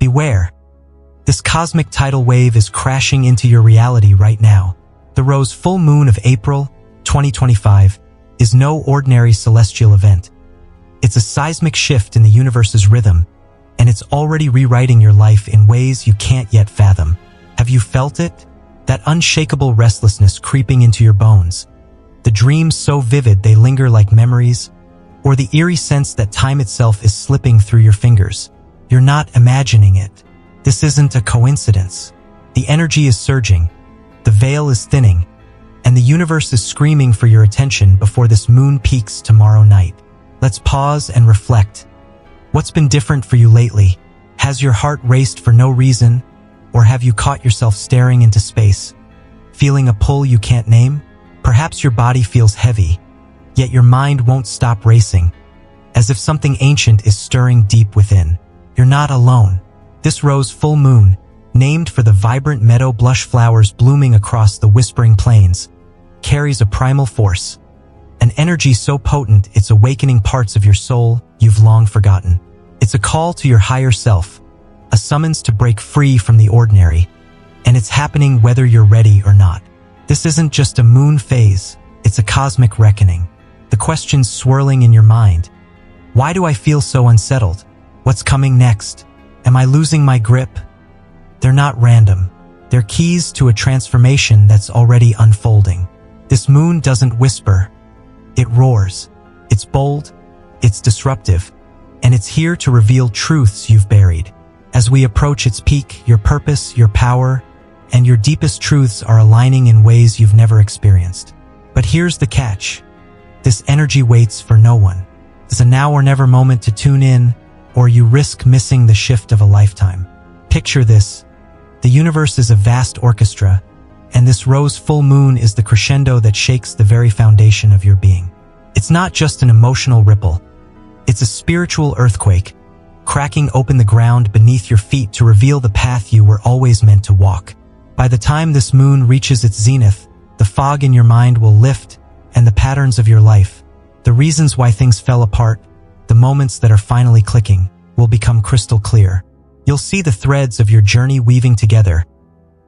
beware. This cosmic tidal wave is crashing into your reality right now. The rose full moon of April 2025 is no ordinary celestial event. It's a seismic shift in the universe's rhythm, and it's already rewriting your life in ways you can't yet fathom. Have you felt it? That unshakable restlessness creeping into your bones. The dreams so vivid they linger like memories, or the eerie sense that time itself is slipping through your fingers. You're not imagining it. This isn't a coincidence. The energy is surging, the veil is thinning, and the universe is screaming for your attention before this moon peaks tomorrow night. Let's pause and reflect. What's been different for you lately? Has your heart raced for no reason, or have you caught yourself staring into space, feeling a pull you can't name? Perhaps your body feels heavy, yet your mind won't stop racing, as if something ancient is stirring deep within. You're not alone. This rose full moon, named for the vibrant meadow blush flowers blooming across the whispering plains, carries a primal force, an energy so potent it's awakening parts of your soul you've long forgotten. It's a call to your higher self, a summons to break free from the ordinary, and it's happening whether you're ready or not. This isn't just a moon phase, it's a cosmic reckoning. The questions swirling in your mind. Why do I feel so unsettled? What's coming next? Am I losing my grip? They're not random. They're keys to a transformation that's already unfolding. This moon doesn't whisper. It roars. It's bold, it's disruptive, and it's here to reveal truths you've buried. As we approach its peak, your purpose, your power, and your deepest truths are aligning in ways you've never experienced. But here's the catch. This energy waits for no one. It's a now or never moment to tune in, or you risk missing the shift of a lifetime. Picture this. The universe is a vast orchestra, and this rose full moon is the crescendo that shakes the very foundation of your being. It's not just an emotional ripple. It's a spiritual earthquake, cracking open the ground beneath your feet to reveal the path you were always meant to walk. By the time this moon reaches its zenith, the fog in your mind will lift, and the patterns of your life, the reasons why things fell apart, the moments that are finally clicking, will become crystal clear. You'll see the threads of your journey weaving together,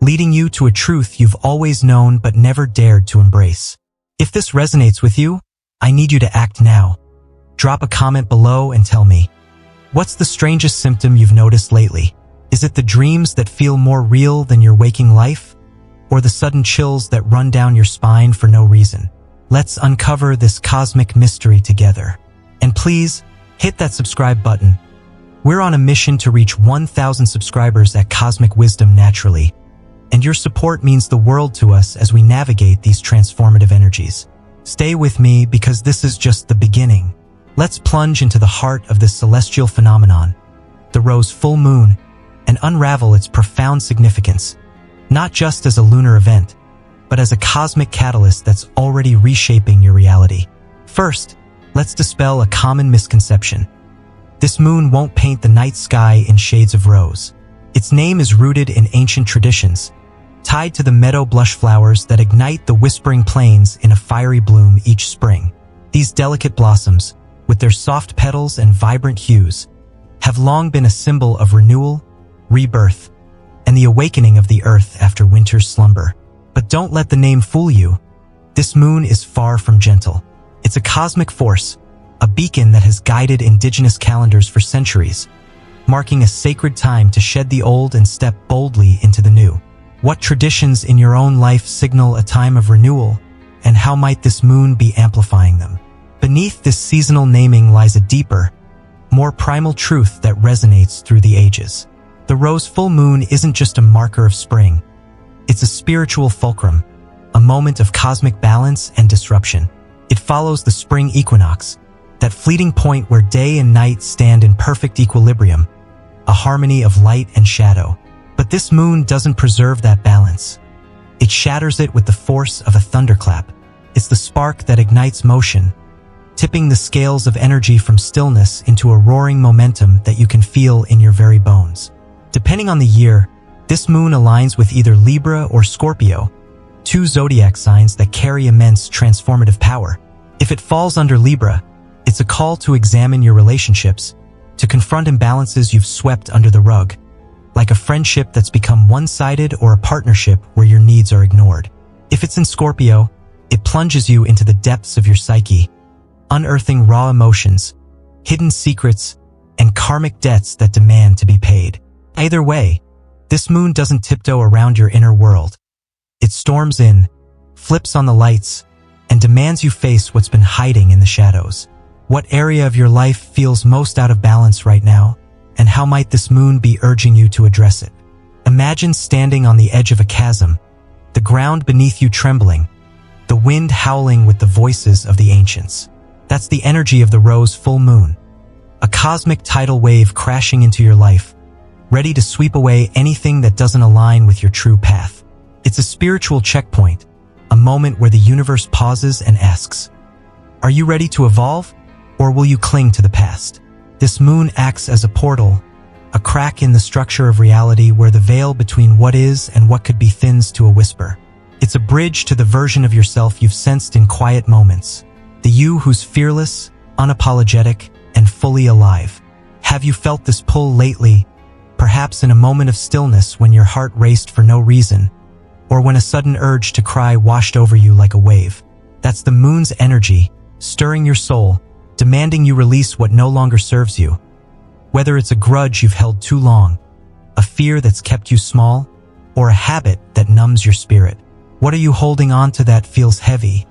leading you to a truth you've always known but never dared to embrace. If this resonates with you, I need you to act now. Drop a comment below and tell me, what's the strangest symptom you've noticed lately? Is it the dreams that feel more real than your waking life? Or the sudden chills that run down your spine for no reason? Let's uncover this cosmic mystery together. And please, hit that subscribe button. We're on a mission to reach 1,000 subscribers at Cosmic Wisdom Naturally, and your support means the world to us as we navigate these transformative energies. Stay with me because this is just the beginning. Let's plunge into the heart of this celestial phenomenon, the rose full moon, and unravel its profound significance, not just as a lunar event, but as a cosmic catalyst that's already reshaping your reality. First, let's dispel a common misconception. This moon won't paint the night sky in shades of rose. Its name is rooted in ancient traditions, tied to the meadow blush flowers that ignite the whispering plains in a fiery bloom each spring. These delicate blossoms, with their soft petals and vibrant hues, have long been a symbol of renewal, rebirth, and the awakening of the earth after winter's slumber. But don't let the name fool you. This moon is far from gentle. It's a cosmic force, a beacon that has guided indigenous calendars for centuries, marking a sacred time to shed the old and step boldly into the new. What traditions in your own life signal a time of renewal, and how might this moon be amplifying them? Beneath this seasonal naming lies a deeper, more primal truth that resonates through the ages. The rose full moon isn't just a marker of spring. It's a spiritual fulcrum, a moment of cosmic balance and disruption. It follows the spring equinox, that fleeting point where day and night stand in perfect equilibrium, a harmony of light and shadow. But this moon doesn't preserve that balance. It shatters it with the force of a thunderclap. It's the spark that ignites motion, tipping the scales of energy from stillness into a roaring momentum that you can feel in your very bones. Depending on the year, this moon aligns with either Libra or Scorpio, two zodiac signs that carry immense transformative power. If it falls under Libra, it's a call to examine your relationships, to confront imbalances you've swept under the rug, like a friendship that's become one-sided or a partnership where your needs are ignored. If it's in Scorpio, it plunges you into the depths of your psyche, unearthing raw emotions, hidden secrets, and karmic debts that demand to be paid. Either way, this moon doesn't tiptoe around your inner world. It storms in, flips on the lights, and demands you face what's been hiding in the shadows. What area of your life feels most out of balance right now, and how might this moon be urging you to address it? Imagine standing on the edge of a chasm, the ground beneath you trembling, the wind howling with the voices of the ancients. That's the energy of the rose full moon, a cosmic tidal wave crashing into your life, ready to sweep away anything that doesn't align with your true path. It's a spiritual checkpoint, a moment where the universe pauses and asks, are you ready to evolve, or will you cling to the past? This moon acts as a portal, a crack in the structure of reality where the veil between what is and what could be thins to a whisper. It's a bridge to the version of yourself you've sensed in quiet moments, the you who's fearless, unapologetic, and fully alive. Have you felt this pull lately, perhaps in a moment of stillness when your heart raced for no reason, or when a sudden urge to cry washed over you like a wave? That's the moon's energy, stirring your soul, demanding you release what no longer serves you. Whether it's a grudge you've held too long, a fear that's kept you small, or a habit that numbs your spirit. What are you holding on to that feels heavy?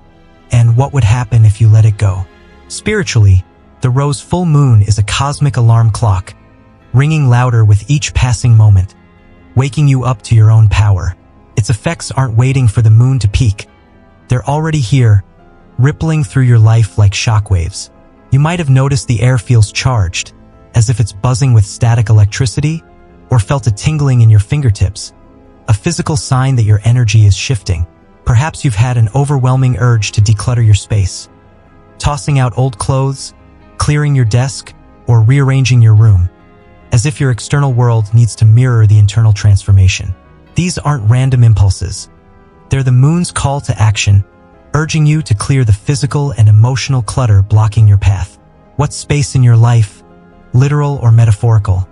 And what would happen if you let it go? Spiritually, the rose full moon is a cosmic alarm clock, ringing louder with each passing moment, waking you up to your own power. Its effects aren't waiting for the moon to peak. They're already here, rippling through your life like shockwaves. You might have noticed the air feels charged, as if it's buzzing with static electricity, or felt a tingling in your fingertips, a physical sign that your energy is shifting. Perhaps you've had an overwhelming urge to declutter your space, tossing out old clothes, clearing your desk, or rearranging your room, as if your external world needs to mirror the internal transformation. These aren't random impulses. They're the moon's call to action, urging you to clear the physical and emotional clutter blocking your path. What space in your life, literal or metaphorical,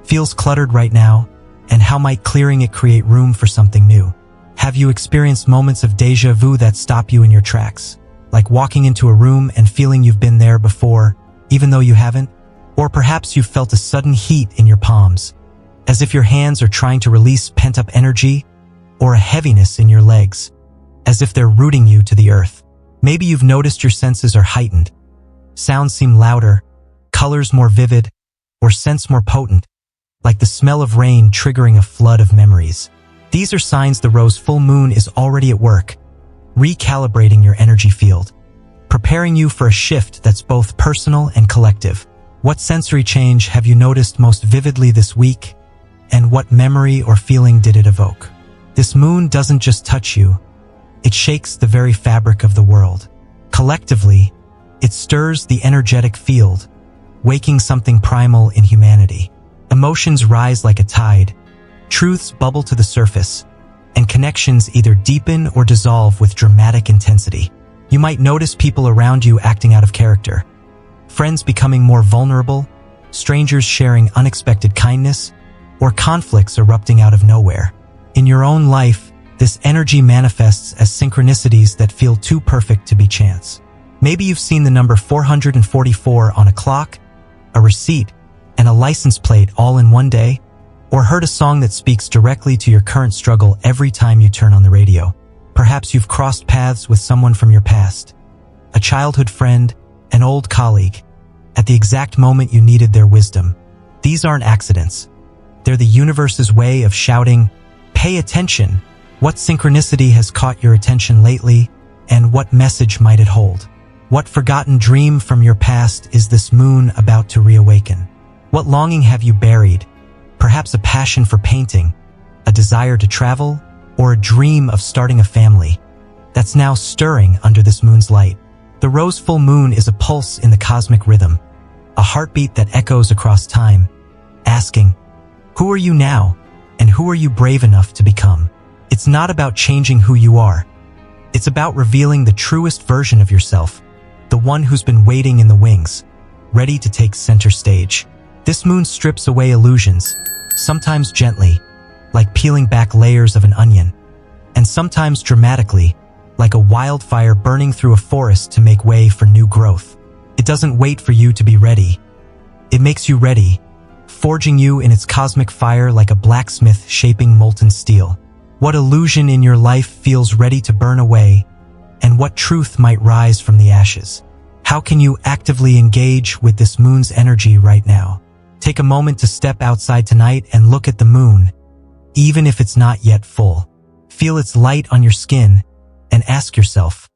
feels cluttered right now, and how might clearing it create room for something new? Have you experienced moments of déjà vu that stop you in your tracks, like walking into a room and feeling you've been there before, even though you haven't? Or perhaps you've felt a sudden heat in your palms, as if your hands are trying to release pent-up energy, or a heaviness in your legs, as if they're rooting you to the earth. Maybe you've noticed your senses are heightened. Sounds seem louder, colors more vivid, or scents more potent, like the smell of rain triggering a flood of memories. These are signs the rose full moon is already at work, recalibrating your energy field, preparing you for a shift that's both personal and collective. What sensory change have you noticed most vividly this week, and what memory or feeling did it evoke? This moon doesn't just touch you, it shakes the very fabric of the world. Collectively, it stirs the energetic field, waking something primal in humanity. Emotions rise like a tide, truths bubble to the surface, and connections either deepen or dissolve with dramatic intensity. You might notice people around you acting out of character, friends becoming more vulnerable, strangers sharing unexpected kindness, or conflicts erupting out of nowhere. In your own life, this energy manifests as synchronicities that feel too perfect to be chance. Maybe you've seen the number 444 on a clock, a receipt, and a license plate all in one day, or heard a song that speaks directly to your current struggle every time you turn on the radio. Perhaps you've crossed paths with someone from your past, a childhood friend, an old colleague, at the exact moment you needed their wisdom. These aren't accidents. They're the universe's way of shouting, "Pay attention!" What synchronicity has caught your attention lately, and what message might it hold? What forgotten dream from your past is this moon about to reawaken? What longing have you buried? Perhaps a passion for painting, a desire to travel, or a dream of starting a family that's now stirring under this moon's light. The rose full moon is a pulse in the cosmic rhythm, a heartbeat that echoes across time, asking, who are you now, and who are you brave enough to become? It's not about changing who you are. It's about revealing the truest version of yourself, the one who's been waiting in the wings, ready to take center stage. This moon strips away illusions, sometimes gently, like peeling back layers of an onion, and sometimes dramatically, like a wildfire burning through a forest to make way for new growth. It doesn't wait for you to be ready. It makes you ready, forging you in its cosmic fire like a blacksmith shaping molten steel. What illusion in your life feels ready to burn away, and what truth might rise from the ashes? How can you actively engage with this moon's energy right now? Take a moment to step outside tonight and look at the moon, even if it's not yet full. Feel its light on your skin and ask yourself,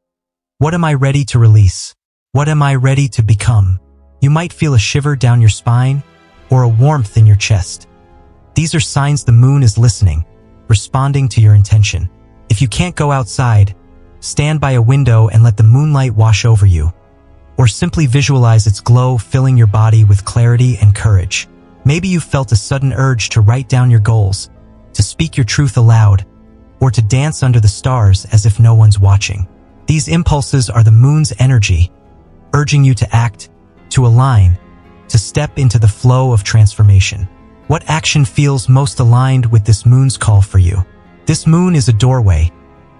what am I ready to release? What am I ready to become? You might feel a shiver down your spine or a warmth in your chest. These are signs the moon is listening, responding to your intention. If you can't go outside, stand by a window and let the moonlight wash over you, or simply visualize its glow filling your body with clarity and courage. Maybe you felt a sudden urge to write down your goals, to speak your truth aloud, or to dance under the stars as if no one's watching. These impulses are the moon's energy, urging you to act, to align, to step into the flow of transformation. What action feels most aligned with this moon's call for you? This moon is a doorway,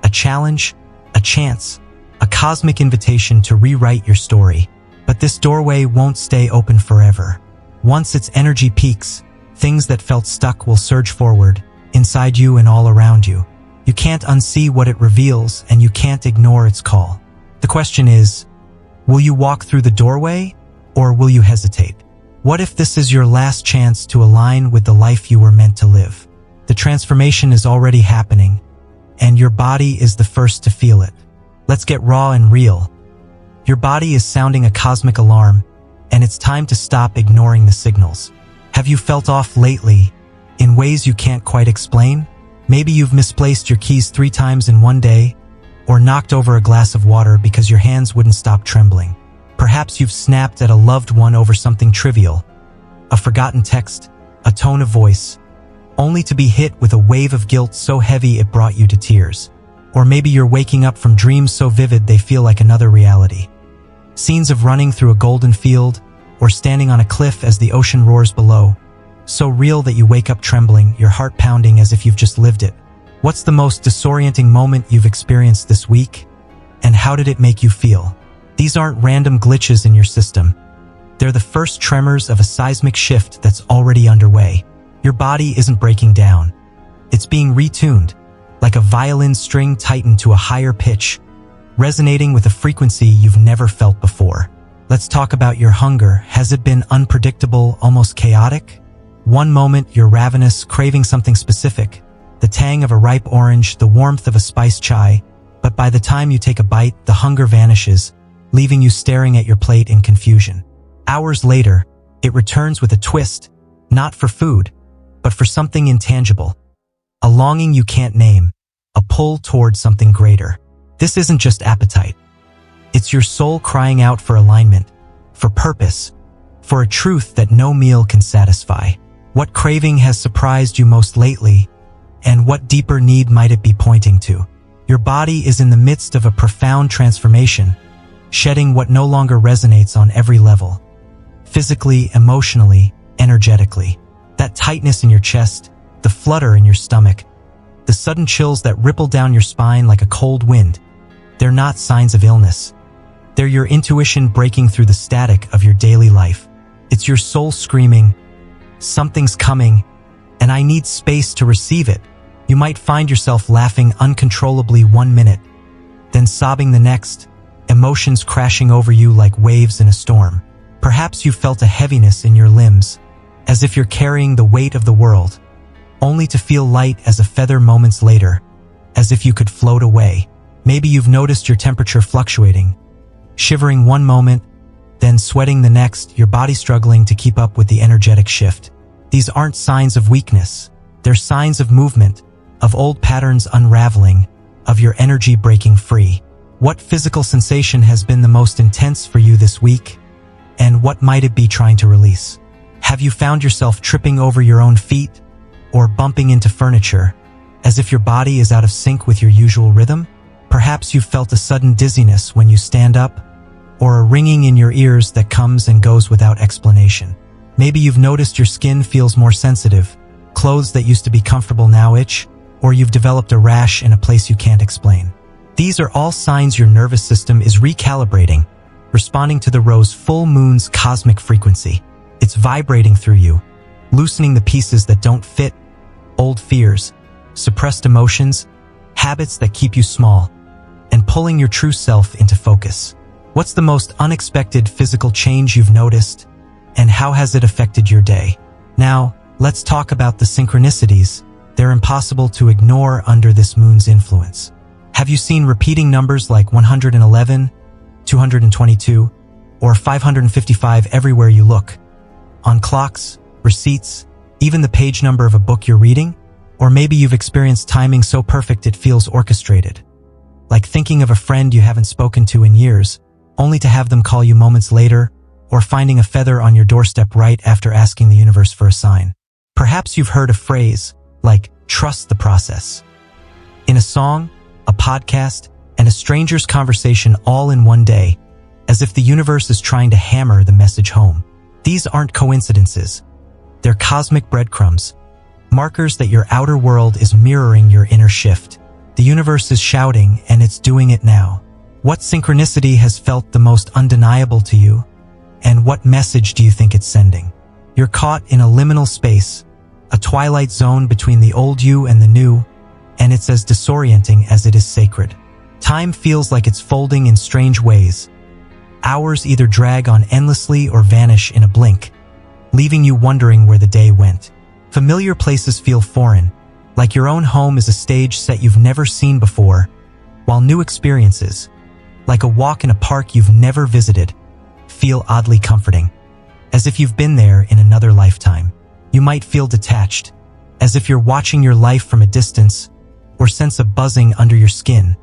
a challenge, a chance, a cosmic invitation to rewrite your story. But this doorway won't stay open forever. Once its energy peaks, things that felt stuck will surge forward, inside you and all around you. You can't unsee what it reveals, and you can't ignore its call. The question is, will you walk through the doorway, or will you hesitate? What if this is your last chance to align with the life you were meant to live? The transformation is already happening, and your body is the first to feel it. Let's get raw and real. Your body is sounding a cosmic alarm, and it's time to stop ignoring the signals. Have you felt off lately, in ways you can't quite explain? Maybe you've misplaced your keys 3 times in one day, or knocked over a glass of water because your hands wouldn't stop trembling. Perhaps you've snapped at a loved one over something trivial, a forgotten text, a tone of voice, only to be hit with a wave of guilt so heavy it brought you to tears. Or maybe you're waking up from dreams so vivid they feel like another reality. Scenes of running through a golden field, or standing on a cliff as the ocean roars below, so real that you wake up trembling, your heart pounding as if you've just lived it. What's the most disorienting moment you've experienced this week? And how did it make you feel? These aren't random glitches in your system. They're the first tremors of a seismic shift that's already underway. Your body isn't breaking down. It's being retuned, like a violin string tightened to a higher pitch, resonating with a frequency you've never felt before. Let's talk about your hunger. Has it been unpredictable, almost chaotic? One moment you're ravenous, craving something specific, the tang of a ripe orange, the warmth of a spiced chai, but by the time you take a bite, the hunger vanishes, leaving you staring at your plate in confusion. Hours later, it returns with a twist, not for food, but for something intangible. A longing you can't name, a pull toward something greater. This isn't just appetite. It's your soul crying out for alignment, for purpose, for a truth that no meal can satisfy. What craving has surprised you most lately, and what deeper need might it be pointing to? Your body is in the midst of a profound transformation, shedding what no longer resonates on every level. Physically, emotionally, energetically. That tightness in your chest, the flutter in your stomach, the sudden chills that ripple down your spine like a cold wind, they're not signs of illness. They're your intuition breaking through the static of your daily life. It's your soul screaming, something's coming, and I need space to receive it. You might find yourself laughing uncontrollably 1 minute, then sobbing the next, emotions crashing over you like waves in a storm. Perhaps you felt a heaviness in your limbs, as if you're carrying the weight of the world, only to feel light as a feather moments later, as if you could float away. Maybe you've noticed your temperature fluctuating, shivering one moment, then sweating the next, your body struggling to keep up with the energetic shift. These aren't signs of weakness. They're signs of movement, of old patterns unraveling, of your energy breaking free. What physical sensation has been the most intense for you this week? And what might it be trying to release? Have you found yourself tripping over your own feet or bumping into furniture, as if your body is out of sync with your usual rhythm? Perhaps you've felt a sudden dizziness when you stand up, or a ringing in your ears that comes and goes without explanation. Maybe you've noticed your skin feels more sensitive, clothes that used to be comfortable now itch, or you've developed a rash in a place you can't explain. These are all signs your nervous system is recalibrating, responding to the rose full moon's cosmic frequency. It's vibrating through you, loosening the pieces that don't fit, old fears, suppressed emotions, habits that keep you small, and pulling your true self into focus. What's the most unexpected physical change you've noticed, and how has it affected your day? Now, let's talk about the synchronicities. They're impossible to ignore under this moon's influence. Have you seen repeating numbers like 111, 222, or 555 everywhere you look? On clocks, receipts, even the page number of a book you're reading? Or maybe you've experienced timing so perfect it feels orchestrated. Like thinking of a friend you haven't spoken to in years, only to have them call you moments later, or finding a feather on your doorstep right after asking the universe for a sign. Perhaps you've heard a phrase like, trust the process. In a song, a podcast, and a stranger's conversation all in one day, as if the universe is trying to hammer the message home. These aren't coincidences. They're cosmic breadcrumbs, markers that your outer world is mirroring your inner shift. The universe is shouting, and it's doing it now. What synchronicity has felt the most undeniable to you? And what message do you think it's sending? You're caught in a liminal space, a twilight zone between the old you and the new, and it's as disorienting as it is sacred. Time feels like it's folding in strange ways. Hours either drag on endlessly or vanish in a blink, leaving you wondering where the day went. Familiar places feel foreign, like your own home is a stage set you've never seen before, while new experiences, like a walk in a park you've never visited, feel oddly comforting, as if you've been there in another lifetime. You might feel detached, as if you're watching your life from a distance, or sense a buzzing under your skin,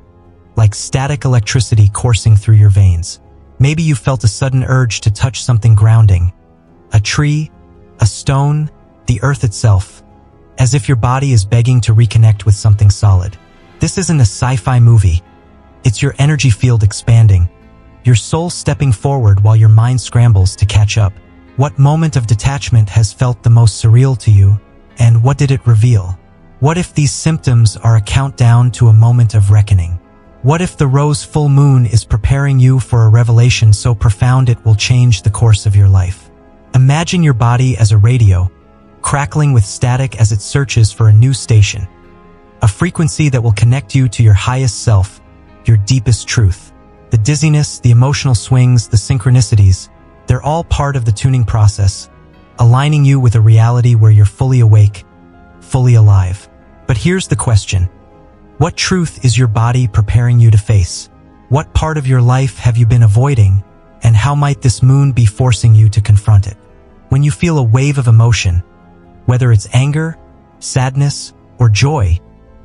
like static electricity coursing through your veins. Maybe you felt a sudden urge to touch something grounding, a tree, a stone, the earth itself, as if your body is begging to reconnect with something solid. This isn't a sci-fi movie. It's your energy field expanding, your soul stepping forward while your mind scrambles to catch up. What moment of detachment has felt the most surreal to you, and what did it reveal? What if these symptoms are a countdown to a moment of reckoning? What if the rose full moon is preparing you for a revelation so profound it will change the course of your life? Imagine your body as a radio, crackling with static as it searches for a new station, a frequency that will connect you to your highest self, your deepest truth. The dizziness, the emotional swings, the synchronicities, they're all part of the tuning process, aligning you with a reality where you're fully awake, fully alive. But here's the question. What truth is your body preparing you to face? What part of your life have you been avoiding, and how might this moon be forcing you to confront it? When you feel a wave of emotion, whether it's anger, sadness, or joy,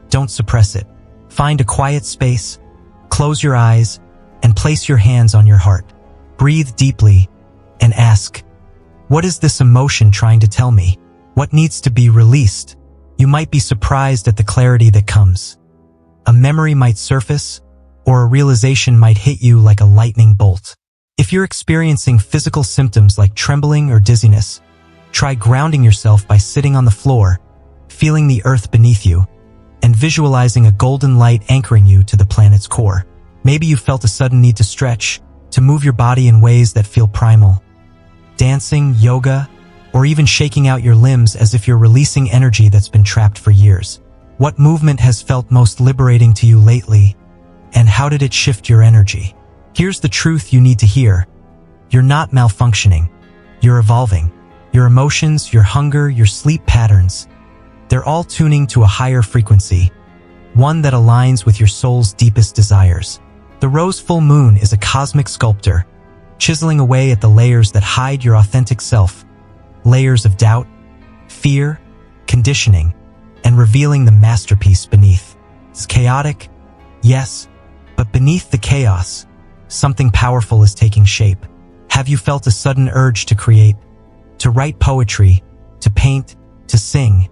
don't suppress it. Find a quiet space, close your eyes, and place your hands on your heart. Breathe deeply and ask, what is this emotion trying to tell me? What needs to be released? You might be surprised at the clarity that comes. A memory might surface, or a realization might hit you like a lightning bolt. If you're experiencing physical symptoms like trembling or dizziness, try grounding yourself by sitting on the floor, feeling the earth beneath you, and visualizing a golden light anchoring you to the planet's core. Maybe you felt a sudden need to stretch, to move your body in ways that feel primal. Dancing, yoga, or even shaking out your limbs as if you're releasing energy that's been trapped for years. What movement has felt most liberating to you lately, and how did it shift your energy? Here's the truth you need to hear. You're not malfunctioning. You're evolving. Your emotions, your hunger, your sleep patterns, they're all tuning to a higher frequency, one that aligns with your soul's deepest desires. The rose full moon is a cosmic sculptor, chiseling away at the layers that hide your authentic self, layers of doubt, fear, conditioning, and revealing the masterpiece beneath. It's chaotic, yes, but beneath the chaos, something powerful is taking shape. Have you felt a sudden urge to create, to write poetry, to paint, to sing,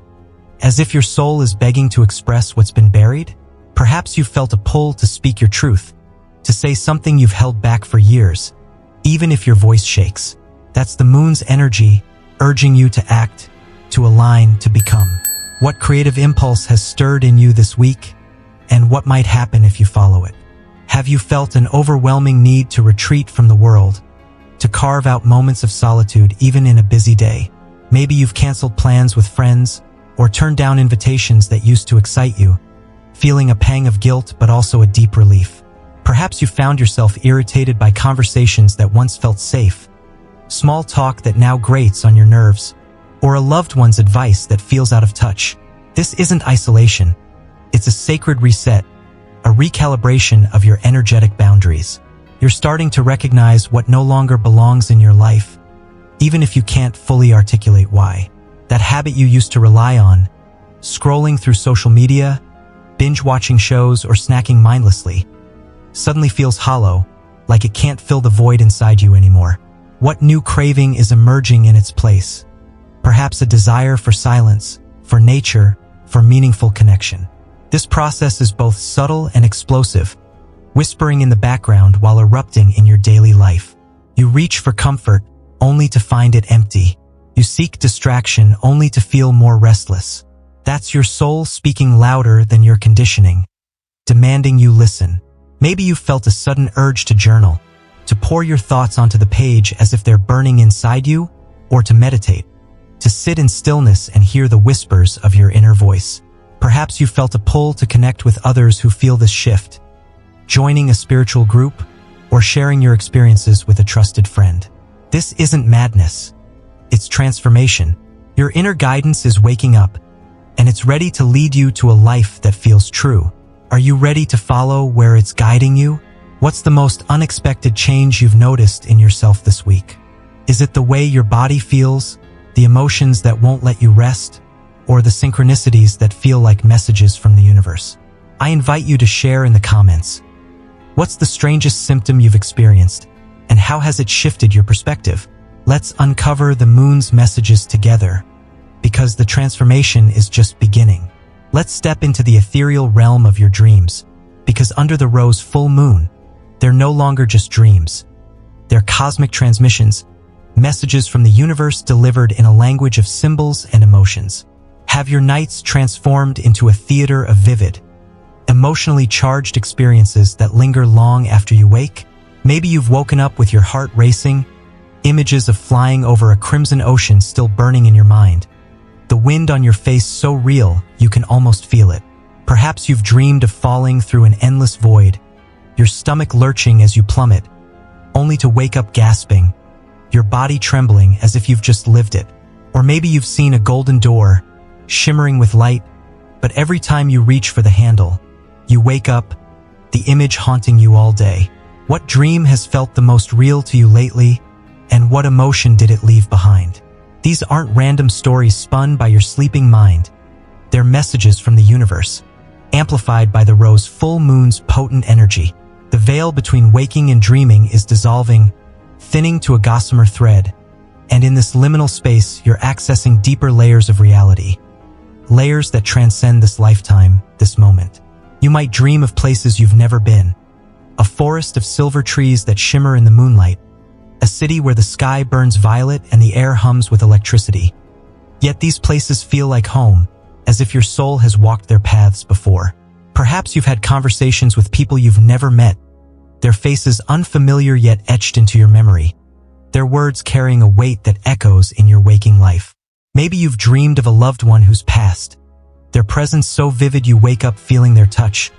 as if your soul is begging to express what's been buried? Perhaps you felt a pull to speak your truth, to say something you've held back for years, even if your voice shakes. That's the moon's energy, urging you to act, to align, to become. What creative impulse has stirred in you this week, and what might happen if you follow it? Have you felt an overwhelming need to retreat from the world, to carve out moments of solitude even in a busy day? Maybe you've canceled plans with friends or turned down invitations that used to excite you, feeling a pang of guilt but also a deep relief. Perhaps you found yourself irritated by conversations that once felt safe, small talk that now grates on your nerves, or a loved one's advice that feels out of touch. This isn't isolation. It's a sacred reset, a recalibration of your energetic boundaries. You're starting to recognize what no longer belongs in your life, even if you can't fully articulate why. That habit you used to rely on, scrolling through social media, binge-watching shows, or snacking mindlessly, suddenly feels hollow, like it can't fill the void inside you anymore. What new craving is emerging in its place? Perhaps a desire for silence, for nature, for meaningful connection. This process is both subtle and explosive, whispering in the background while erupting in your daily life. You reach for comfort only to find it empty. You seek distraction only to feel more restless. That's your soul speaking louder than your conditioning, demanding you listen. Maybe you felt a sudden urge to journal, to pour your thoughts onto the page as if they're burning inside you, or to meditate, to sit in stillness and hear the whispers of your inner voice. Perhaps you felt a pull to connect with others who feel this shift, joining a spiritual group, or sharing your experiences with a trusted friend. This isn't madness. It's transformation. Your inner guidance is waking up, and it's ready to lead you to a life that feels true. Are you ready to follow where it's guiding you? What's the most unexpected change you've noticed in yourself this week? Is it the way your body feels, the emotions that won't let you rest, or the synchronicities that feel like messages from the universe? I invite you to share in the comments. What's the strangest symptom you've experienced, and how has it shifted your perspective? Let's uncover the moon's messages together, because the transformation is just beginning. Let's step into the ethereal realm of your dreams, because under the rose full moon, they're no longer just dreams. They're cosmic transmissions, messages from the universe delivered in a language of symbols and emotions. Have your nights transformed into a theater of vivid, emotionally charged experiences that linger long after you wake? Maybe you've woken up with your heart racing, images of flying over a crimson ocean still burning in your mind, the wind on your face so real you can almost feel it. Perhaps you've dreamed of falling through an endless void, your stomach lurching as you plummet, only to wake up gasping, your body trembling as if you've just lived it. Or maybe you've seen a golden door, shimmering with light, but every time you reach for the handle, you wake up, the image haunting you all day. What dream has felt the most real to you lately, and what emotion did it leave behind? These aren't random stories spun by your sleeping mind. They're messages from the universe, amplified by the rose full moon's potent energy. The veil between waking and dreaming is dissolving, thinning to a gossamer thread, and in this liminal space, you're accessing deeper layers of reality, layers that transcend this lifetime, this moment. You might dream of places you've never been, a forest of silver trees that shimmer in the moonlight, a city where the sky burns violet and the air hums with electricity. Yet these places feel like home, as if your soul has walked their paths before. Perhaps you've had conversations with people you've never met, their faces unfamiliar yet etched into your memory, their words carrying a weight that echoes in your waking life. Maybe you've dreamed of a loved one who's passed, their presence so vivid you wake up feeling their touch,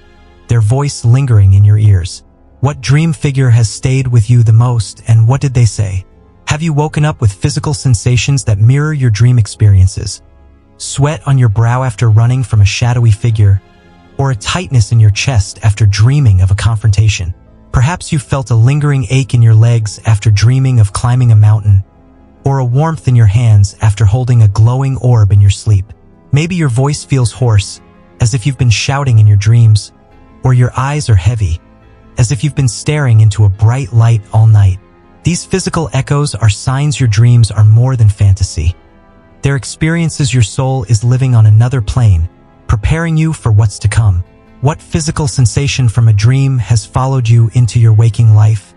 their voice lingering in your ears. What dream figure has stayed with you the most, and what did they say? Have you woken up with physical sensations that mirror your dream experiences? Sweat on your brow after running from a shadowy figure, or a tightness in your chest after dreaming of a confrontation? Perhaps you felt a lingering ache in your legs after dreaming of climbing a mountain, or a warmth in your hands after holding a glowing orb in your sleep. Maybe your voice feels hoarse, as if you've been shouting in your dreams, or your eyes are heavy, as if you've been staring into a bright light all night. These physical echoes are signs your dreams are more than fantasy. They're experiences your soul is living on another plane, preparing you for what's to come. What physical sensation from a dream has followed you into your waking life,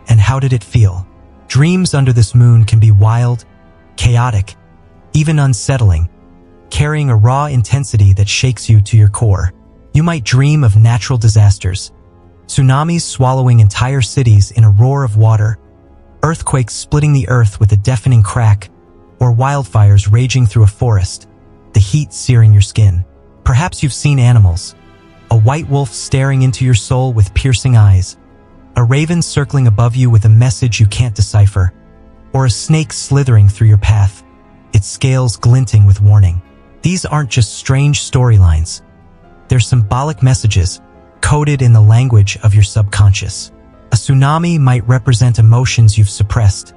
and how did it feel? Dreams under this moon can be wild, chaotic, even unsettling, carrying a raw intensity that shakes you to your core. You might dream of natural disasters, tsunamis swallowing entire cities in a roar of water, earthquakes splitting the earth with a deafening crack, or wildfires raging through a forest, the heat searing your skin. Perhaps you've seen animals, a white wolf staring into your soul with piercing eyes, a raven circling above you with a message you can't decipher, or a snake slithering through your path, its scales glinting with warning. These aren't just strange storylines. They're symbolic messages coded in the language of your subconscious. A tsunami might represent emotions you've suppressed,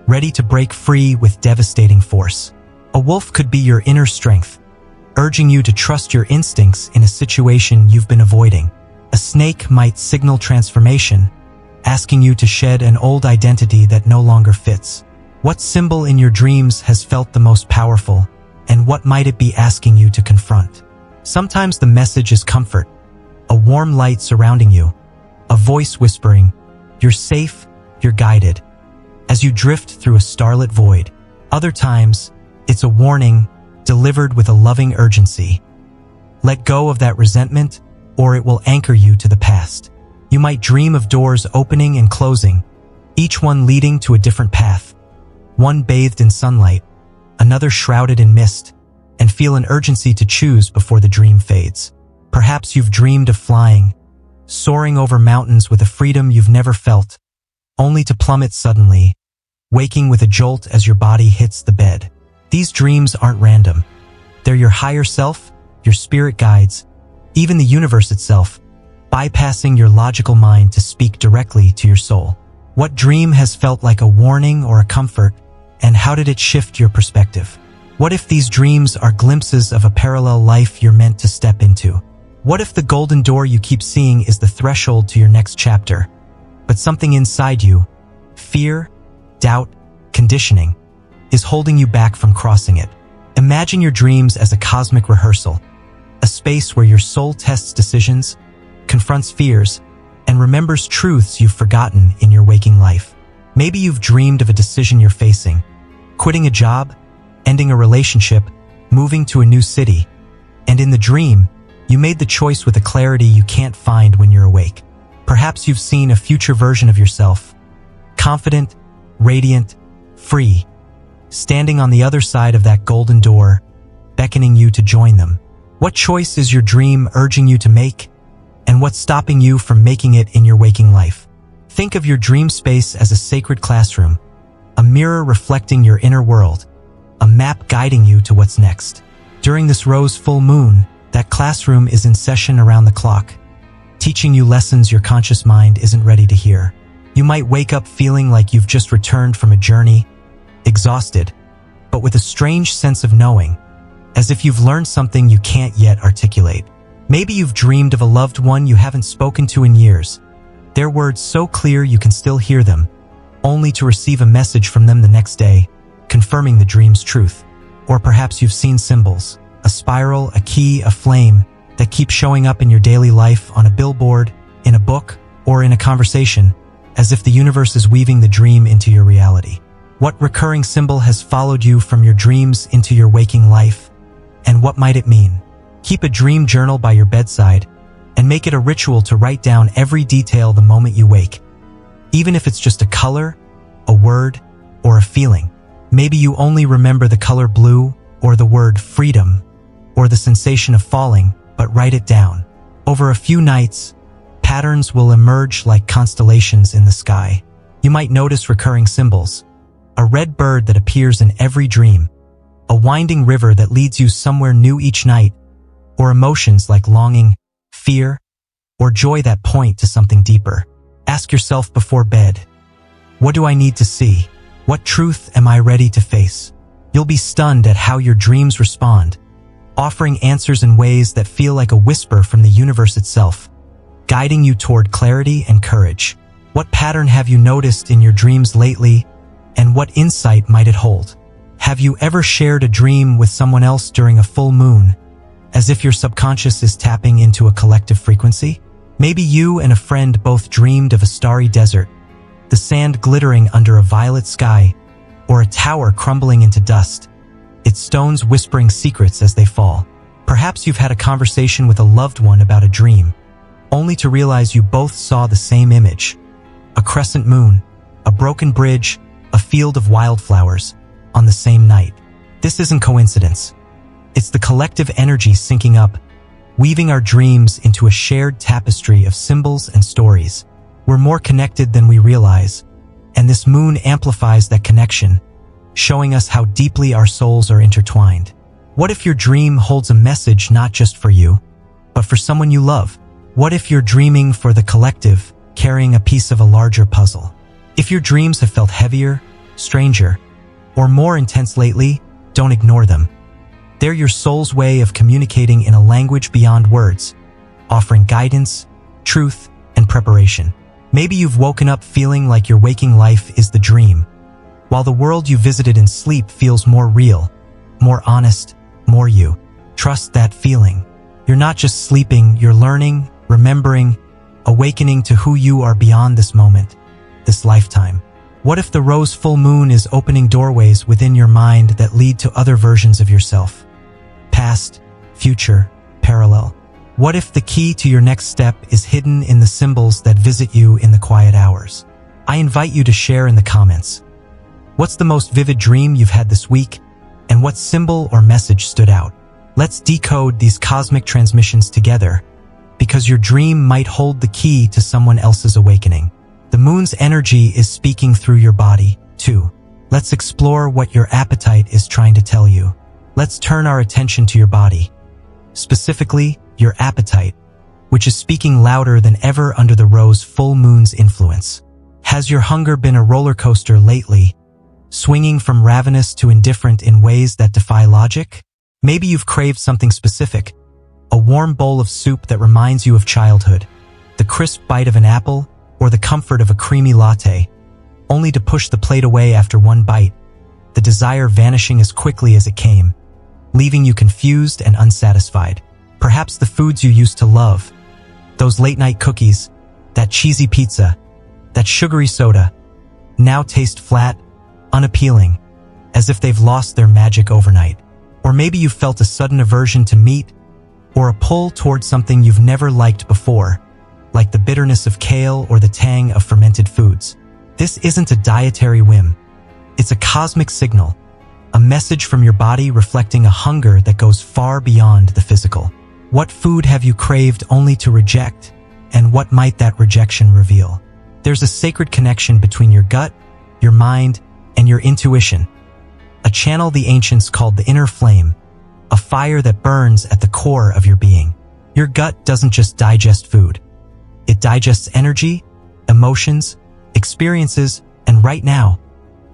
ready to break free with devastating force. A wolf could be your inner strength, urging you to trust your instincts in a situation you've been avoiding. A snake might signal transformation, asking you to shed an old identity that no longer fits. What symbol in your dreams has felt the most powerful, and what might it be asking you to confront? Sometimes the message is comfort, a warm light surrounding you, a voice whispering, "You're safe, you're guided," as you drift through a starlit void. Other times, it's a warning, delivered with a loving urgency. Let go of that resentment, or it will anchor you to the past. You might dream of doors opening and closing, each one leading to a different path. One bathed in sunlight, another shrouded in mist, and feel an urgency to choose before the dream fades. Perhaps you've dreamed of flying, soaring over mountains with a freedom you've never felt, only to plummet suddenly, waking with a jolt as your body hits the bed. These dreams aren't random. They're your higher self, your spirit guides, even the universe itself, bypassing your logical mind to speak directly to your soul. What dream has felt like a warning or a comfort, and how did it shift your perspective? What if these dreams are glimpses of a parallel life you're meant to step into? What if the golden door you keep seeing is the threshold to your next chapter, but something inside you, fear, doubt, conditioning, is holding you back from crossing it? Imagine your dreams as a cosmic rehearsal, a space where your soul tests decisions, confronts fears, and remembers truths you've forgotten in your waking life. Maybe you've dreamed of a decision you're facing, quitting a job, ending a relationship, moving to a new city, and in the dream, you made the choice with a clarity you can't find when you're awake. Perhaps you've seen a future version of yourself, confident, radiant, free, standing on the other side of that golden door, beckoning you to join them. What choice is your dream urging you to make, and what's stopping you from making it in your waking life? Think of your dream space as a sacred classroom, a mirror reflecting your inner world, a map guiding you to what's next. During this rose full moon, that classroom is in session around the clock, teaching you lessons your conscious mind isn't ready to hear. You might wake up feeling like you've just returned from a journey, exhausted, but with a strange sense of knowing, as if you've learned something you can't yet articulate. Maybe you've dreamed of a loved one you haven't spoken to in years, their words so clear you can still hear them, only to receive a message from them the next day, confirming the dream's truth. Or perhaps you've seen symbols, a spiral, a key, a flame, that keep showing up in your daily life on a billboard, in a book, or in a conversation, as if the universe is weaving the dream into your reality. What recurring symbol has followed you from your dreams into your waking life, and what might it mean? Keep a dream journal by your bedside, and make it a ritual to write down every detail the moment you wake. Even if it's just a color, a word, or a feeling. Maybe you only remember the color blue, or the word freedom, or the sensation of falling, but write it down. Over a few nights, patterns will emerge like constellations in the sky. You might notice recurring symbols, a red bird that appears in every dream, a winding river that leads you somewhere new each night, or emotions like longing, fear, or joy that point to something deeper. Ask yourself before bed, what do I need to see? What truth am I ready to face? You'll be stunned at how your dreams respond, offering answers in ways that feel like a whisper from the universe itself, guiding you toward clarity and courage. What pattern have you noticed in your dreams lately, and what insight might it hold? Have you ever shared a dream with someone else during a full moon, as if your subconscious is tapping into a collective frequency? Maybe you and a friend both dreamed of a starry desert, the sand glittering under a violet sky, or a tower crumbling into dust. its stones whispering secrets as they fall. Perhaps you've had a conversation with a loved one about a dream, only to realize you both saw the same image. A crescent moon, a broken bridge, a field of wildflowers, on the same night. This isn't coincidence. It's the collective energy syncing up, weaving our dreams into a shared tapestry of symbols and stories. We're more connected than we realize, and this moon amplifies that connection, showing us how deeply our souls are intertwined. What if your dream holds a message not just for you, but for someone you love? What if you're dreaming for the collective, carrying a piece of a larger puzzle? If your dreams have felt heavier, stranger, or more intense lately, don't ignore them. They're your soul's way of communicating in a language beyond words, offering guidance, truth, and preparation. Maybe you've woken up feeling like your waking life is the dream, while the world you visited in sleep feels more real, more honest, more you. Trust that feeling. You're not just sleeping, you're learning, remembering, awakening to who you are beyond this moment, this lifetime. What if the rose full moon is opening doorways within your mind that lead to other versions of yourself? Past, future, parallel. What if the key to your next step is hidden in the symbols that visit you in the quiet hours? I invite you to share in the comments. What's the most vivid dream you've had this week, and what symbol or message stood out? Let's decode these cosmic transmissions together, because your dream might hold the key to someone else's awakening. The moon's energy is speaking through your body, too. Let's explore what your appetite is trying to tell you. Let's turn our attention to your body, specifically your appetite, which is speaking louder than ever under the rose full moon's influence. Has your hunger been a roller coaster lately, swinging from ravenous to indifferent in ways that defy logic? Maybe you've craved something specific, a warm bowl of soup that reminds you of childhood, the crisp bite of an apple, or the comfort of a creamy latte, only to push the plate away after one bite, the desire vanishing as quickly as it came, leaving you confused and unsatisfied. Perhaps the foods you used to love, those late-night cookies, that cheesy pizza, that sugary soda, now taste flat, unappealing, as if they've lost their magic overnight. Or maybe you've felt a sudden aversion to meat, or a pull towards something you've never liked before, like the bitterness of kale or the tang of fermented foods. This isn't a dietary whim. It's a cosmic signal, a message from your body reflecting a hunger that goes far beyond the physical. What food have you craved only to reject, and what might that rejection reveal? There's a sacred connection between your gut, your mind, and your intuition, a channel the ancients called the inner flame, a fire that burns at the core of your being. Your gut doesn't just digest food. It digests energy, emotions, experiences, and right now,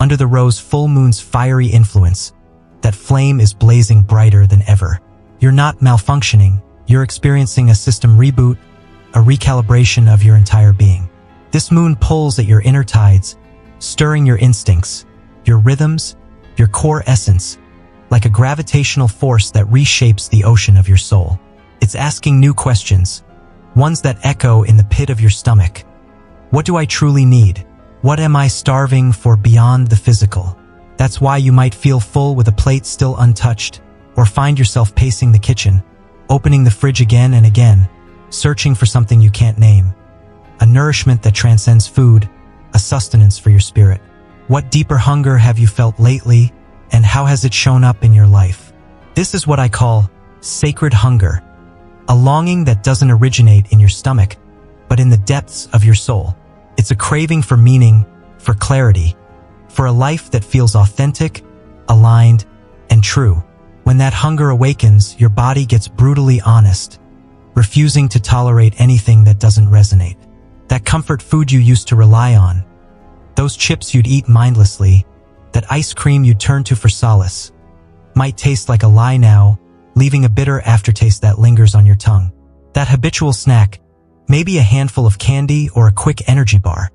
under the rose full moon's fiery influence, that flame is blazing brighter than ever. You're not malfunctioning, you're experiencing a system reboot, a recalibration of your entire being. This moon pulls at your inner tides, stirring your instincts, your rhythms, your core essence, like a gravitational force that reshapes the ocean of your soul. It's asking new questions, ones that echo in the pit of your stomach. What do I truly need? What am I starving for beyond the physical? That's why you might feel full with a plate still untouched, or find yourself pacing the kitchen, opening the fridge again and again, searching for something you can't name. A nourishment that transcends food, a sustenance for your spirit. What deeper hunger have you felt lately, and how has it shown up in your life? This is what I call sacred hunger, a longing that doesn't originate in your stomach, but in the depths of your soul. It's a craving for meaning, for clarity, for a life that feels authentic, aligned, and true. When that hunger awakens, your body gets brutally honest, refusing to tolerate anything that doesn't resonate. That comfort food you used to rely on, those chips you'd eat mindlessly, that ice cream you'd turn to for solace, might taste like a lie now, leaving a bitter aftertaste that lingers on your tongue. That habitual snack, maybe a handful of candy or a quick energy bar,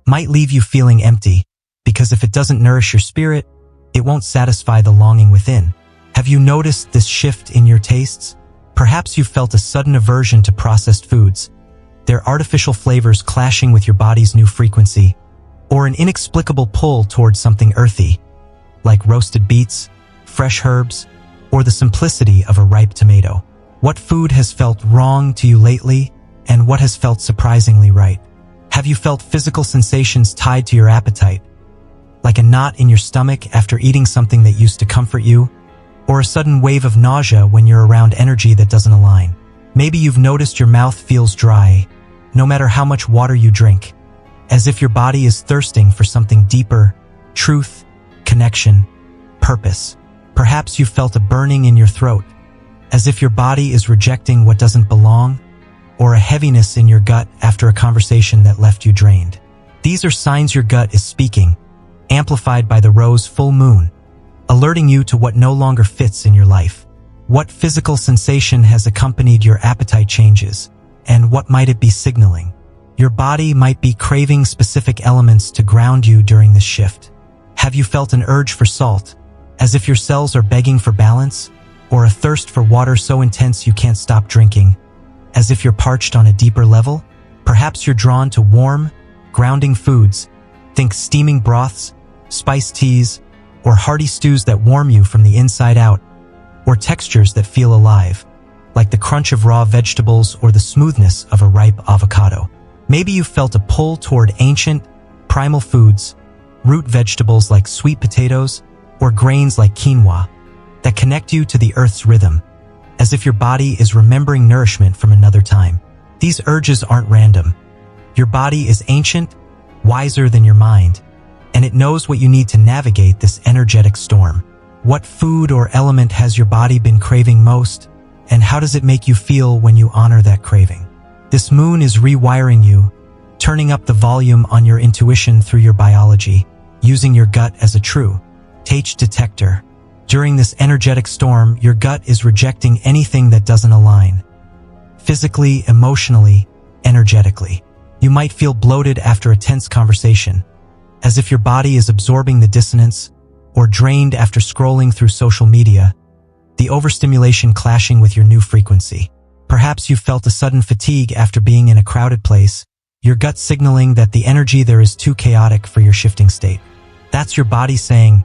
might leave you feeling empty, because if it doesn't nourish your spirit, it won't satisfy the longing within. Have you noticed this shift in your tastes? Perhaps you've felt a sudden aversion to processed foods, their artificial flavors clashing with your body's new frequency, or an inexplicable pull towards something earthy, like roasted beets, fresh herbs, or the simplicity of a ripe tomato? What food has felt wrong to you lately, and what has felt surprisingly right? Have you felt physical sensations tied to your appetite, like a knot in your stomach after eating something that used to comfort you, or a sudden wave of nausea when you're around energy that doesn't align? Maybe you've noticed your mouth feels dry, no matter how much water you drink, as if your body is thirsting for something deeper: truth, connection, purpose. Perhaps you felt a burning in your throat, as if your body is rejecting what doesn't belong, or a heaviness in your gut after a conversation that left you drained. These are signs your gut is speaking, amplified by the rose full moon, alerting you to what no longer fits in your life. What physical sensation has accompanied your appetite changes, and what might it be signaling? Your body might be craving specific elements to ground you during this shift. Have you felt an urge for salt, as if your cells are begging for balance, or a thirst for water so intense you can't stop drinking, as if you're parched on a deeper level? Perhaps you're drawn to warm, grounding foods. Think steaming broths, spiced teas, or hearty stews that warm you from the inside out, or textures that feel alive, like the crunch of raw vegetables or the smoothness of a ripe avocado. Maybe you felt a pull toward ancient, primal foods, root vegetables like sweet potatoes, or grains like quinoa, that connect you to the earth's rhythm, as if your body is remembering nourishment from another time. These urges aren't random. Your body is ancient, wiser than your mind, and it knows what you need to navigate this energetic storm. What food or element has your body been craving most, and how does it make you feel when you honor that craving? This moon is rewiring you, turning up the volume on your intuition through your biology, using your gut as a true taste detector. During this energetic storm, your gut is rejecting anything that doesn't align. Physically, emotionally, energetically. You might feel bloated after a tense conversation, as if your body is absorbing the dissonance, or drained after scrolling through social media, the overstimulation clashing with your new frequency. Perhaps you felt a sudden fatigue after being in a crowded place, your gut signaling that the energy there is too chaotic for your shifting state. That's your body saying,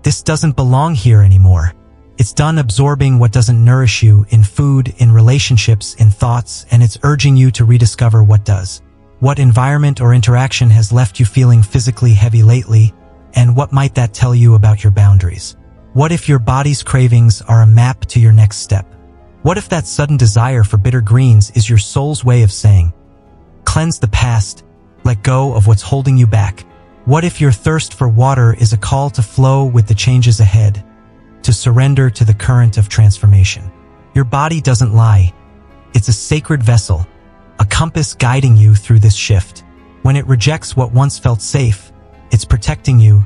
"This doesn't belong here anymore." It's done absorbing what doesn't nourish you in food, in relationships, in thoughts, and it's urging you to rediscover what does. What environment or interaction has left you feeling physically heavy lately, and what might that tell you about your boundaries? What if your body's cravings are a map to your next step? What if that sudden desire for bitter greens is your soul's way of saying, "Cleanse the past, let go of what's holding you back"? What if your thirst for water is a call to flow with the changes ahead, to surrender to the current of transformation? Your body doesn't lie. It's a sacred vessel, a compass guiding you through this shift. When it rejects what once felt safe, it's protecting you,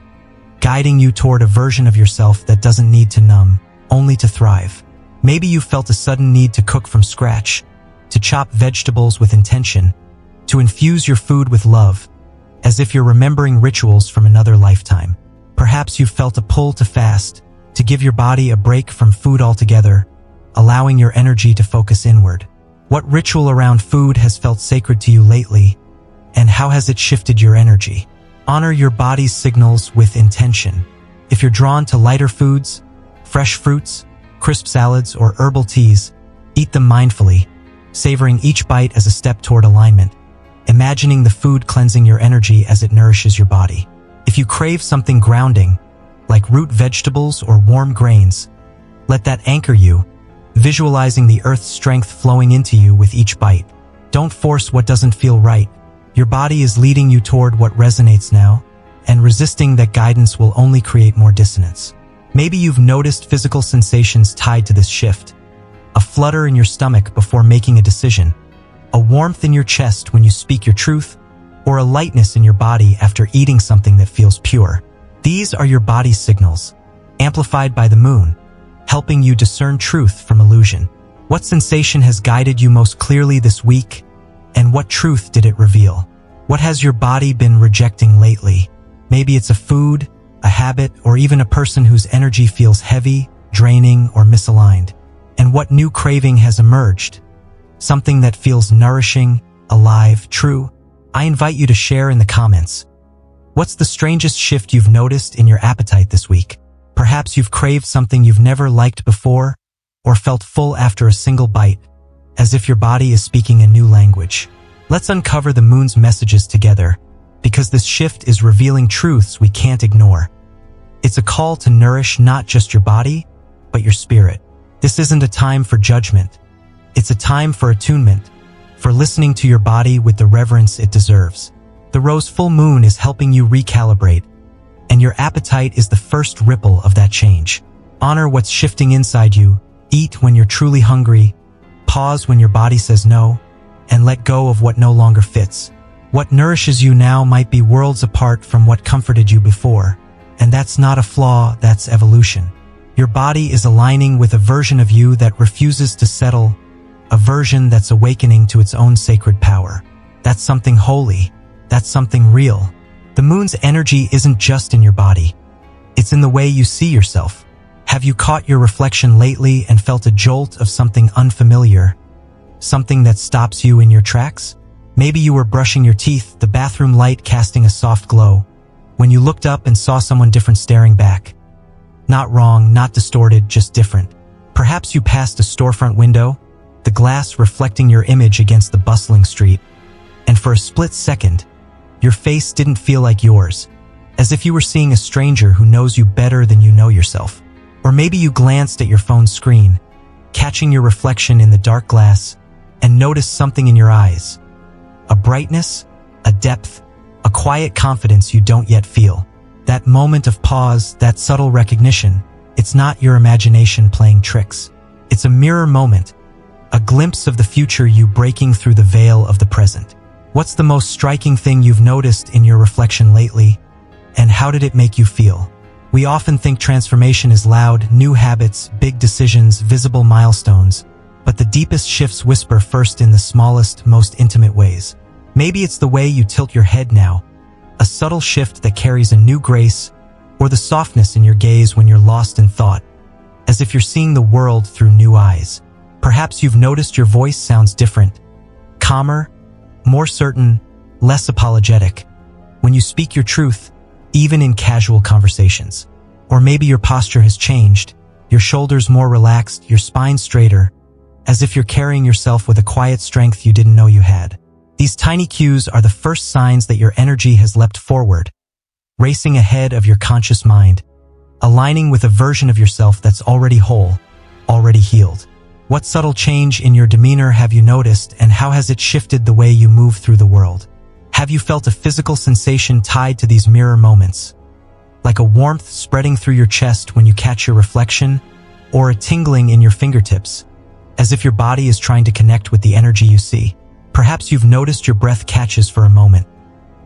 guiding you toward a version of yourself that doesn't need to numb, only to thrive. Maybe you felt a sudden need to cook from scratch, to chop vegetables with intention, to infuse your food with love, as if you're remembering rituals from another lifetime. Perhaps you felt a pull to fast, to give your body a break from food altogether, allowing your energy to focus inward. What ritual around food has felt sacred to you lately, and how has it shifted your energy? Honor your body's signals with intention. If you're drawn to lighter foods, fresh fruits, crisp salads, or herbal teas, eat them mindfully, savoring each bite as a step toward alignment, imagining the food cleansing your energy as it nourishes your body. If you crave something grounding, like root vegetables or warm grains, let that anchor you, visualizing the earth's strength flowing into you with each bite. Don't force what doesn't feel right. Your body is leading you toward what resonates now, and resisting that guidance will only create more dissonance. Maybe you've noticed physical sensations tied to this shift. A flutter in your stomach before making a decision, a warmth in your chest when you speak your truth, or a lightness in your body after eating something that feels pure. These are your body's signals, amplified by the moon, helping you discern truth from illusion. What sensation has guided you most clearly this week, and what truth did it reveal? What has your body been rejecting lately? Maybe it's a food, a habit, or even a person whose energy feels heavy, draining, or misaligned. And what new craving has emerged? Something that feels nourishing, alive, true? I invite you to share in the comments. What's the strangest shift you've noticed in your appetite this week? Perhaps you've craved something you've never liked before, or felt full after a single bite, as if your body is speaking a new language. Let's uncover the moon's messages together, because this shift is revealing truths we can't ignore. It's a call to nourish not just your body, but your spirit. This isn't a time for judgment. It's a time for attunement, for listening to your body with the reverence it deserves. The rose full moon is helping you recalibrate, and your appetite is the first ripple of that change. Honor what's shifting inside you, eat when you're truly hungry, pause when your body says no, and let go of what no longer fits. What nourishes you now might be worlds apart from what comforted you before, and that's not a flaw, that's evolution. Your body is aligning with a version of you that refuses to settle, a version that's awakening to its own sacred power. That's something holy. That's something real. The moon's energy isn't just in your body. It's in the way you see yourself. Have you caught your reflection lately and felt a jolt of something unfamiliar? Something that stops you in your tracks? Maybe you were brushing your teeth, the bathroom light casting a soft glow, when you looked up and saw someone different staring back. Not wrong, not distorted, just different. Perhaps you passed a storefront window, the glass reflecting your image against the bustling street, and for a split second, your face didn't feel like yours, as if you were seeing a stranger who knows you better than you know yourself. Or maybe you glanced at your phone's screen, catching your reflection in the dark glass, and noticed something in your eyes. A brightness, a depth, a quiet confidence you don't yet feel. That moment of pause, that subtle recognition, it's not your imagination playing tricks. It's a mirror moment, a glimpse of the future you breaking through the veil of the present. What's the most striking thing you've noticed in your reflection lately, and how did it make you feel? We often think transformation is loud, new habits, big decisions, visible milestones, but the deepest shifts whisper first in the smallest, most intimate ways. Maybe it's the way you tilt your head now, a subtle shift that carries a new grace, or the softness in your gaze when you're lost in thought, as if you're seeing the world through new eyes. Perhaps you've noticed your voice sounds different, calmer, more certain, less apologetic, when you speak your truth, even in casual conversations. Or maybe your posture has changed, your shoulders more relaxed, your spine straighter, as if you're carrying yourself with a quiet strength you didn't know you had. These tiny cues are the first signs that your energy has leapt forward, racing ahead of your conscious mind, aligning with a version of yourself that's already whole, already healed. What subtle change in your demeanor have you noticed, and how has it shifted the way you move through the world? Have you felt a physical sensation tied to these mirror moments? Like a warmth spreading through your chest when you catch your reflection, or a tingling in your fingertips, as if your body is trying to connect with the energy you see? Perhaps you've noticed your breath catches for a moment,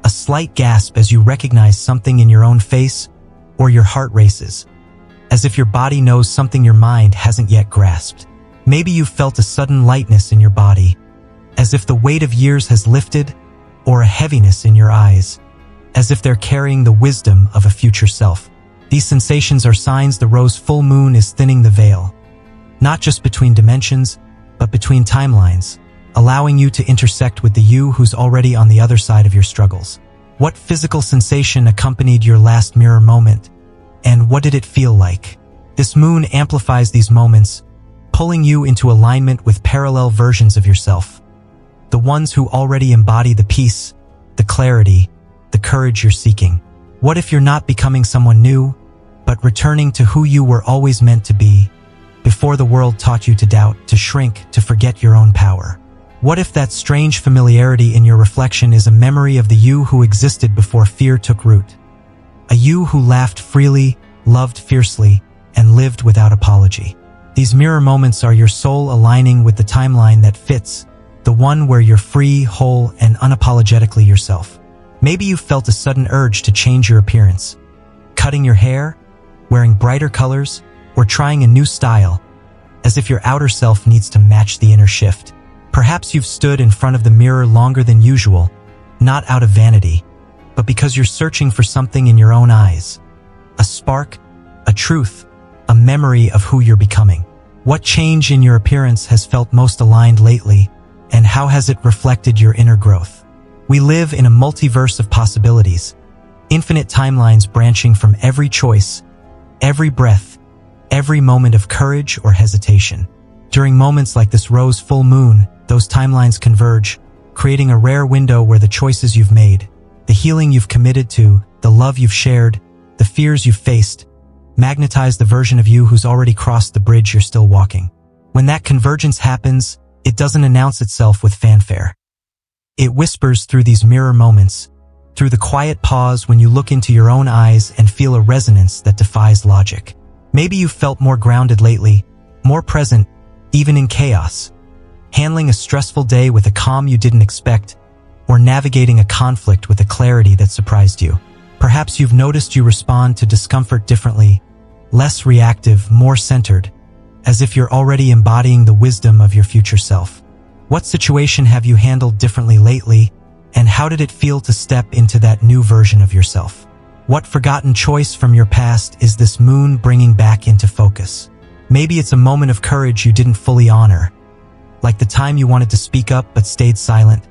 a slight gasp as you recognize something in your own face, or your heart races, as if your body knows something your mind hasn't yet grasped. Maybe you've felt a sudden lightness in your body, as if the weight of years has lifted, or a heaviness in your eyes, as if they're carrying the wisdom of a future self. These sensations are signs the rose full moon is thinning the veil, not just between dimensions, but between timelines, allowing you to intersect with the you who's already on the other side of your struggles. What physical sensation accompanied your last mirror moment, and what did it feel like? This moon amplifies these moments, pulling you into alignment with parallel versions of yourself, the ones who already embody the peace, the clarity, the courage you're seeking. What if you're not becoming someone new, but returning to who you were always meant to be, before the world taught you to doubt, to shrink, to forget your own power? What if that strange familiarity in your reflection is a memory of the you who existed before fear took root? A you who laughed freely, loved fiercely, and lived without apology. These mirror moments are your soul aligning with the timeline that fits, the one where you're free, whole, and unapologetically yourself. Maybe you felt a sudden urge to change your appearance, cutting your hair, wearing brighter colors, or trying a new style, as if your outer self needs to match the inner shift. Perhaps you've stood in front of the mirror longer than usual, not out of vanity, but because you're searching for something in your own eyes. A spark, a truth, a memory of who you're becoming. What change in your appearance has felt most aligned lately, and how has it reflected your inner growth? We live in a multiverse of possibilities, infinite timelines branching from every choice, every breath, every moment of courage or hesitation. During moments like this rose full moon, those timelines converge, creating a rare window where the choices you've made, the healing you've committed to, the love you've shared, the fears you've faced, magnetize the version of you who's already crossed the bridge you're still walking. When that convergence happens, it doesn't announce itself with fanfare. It whispers through these mirror moments, through the quiet pause when you look into your own eyes and feel a resonance that defies logic. Maybe you've felt more grounded lately, more present, even in chaos, handling a stressful day with a calm you didn't expect, or navigating a conflict with a clarity that surprised you. Perhaps you've noticed you respond to discomfort differently, less reactive, more centered, as if you're already embodying the wisdom of your future self. What situation have you handled differently lately, and how did it feel to step into that new version of yourself? What forgotten choice from your past is this moon bringing back into focus? Maybe it's a moment of courage you didn't fully honor, like the time you wanted to speak up but stayed silent,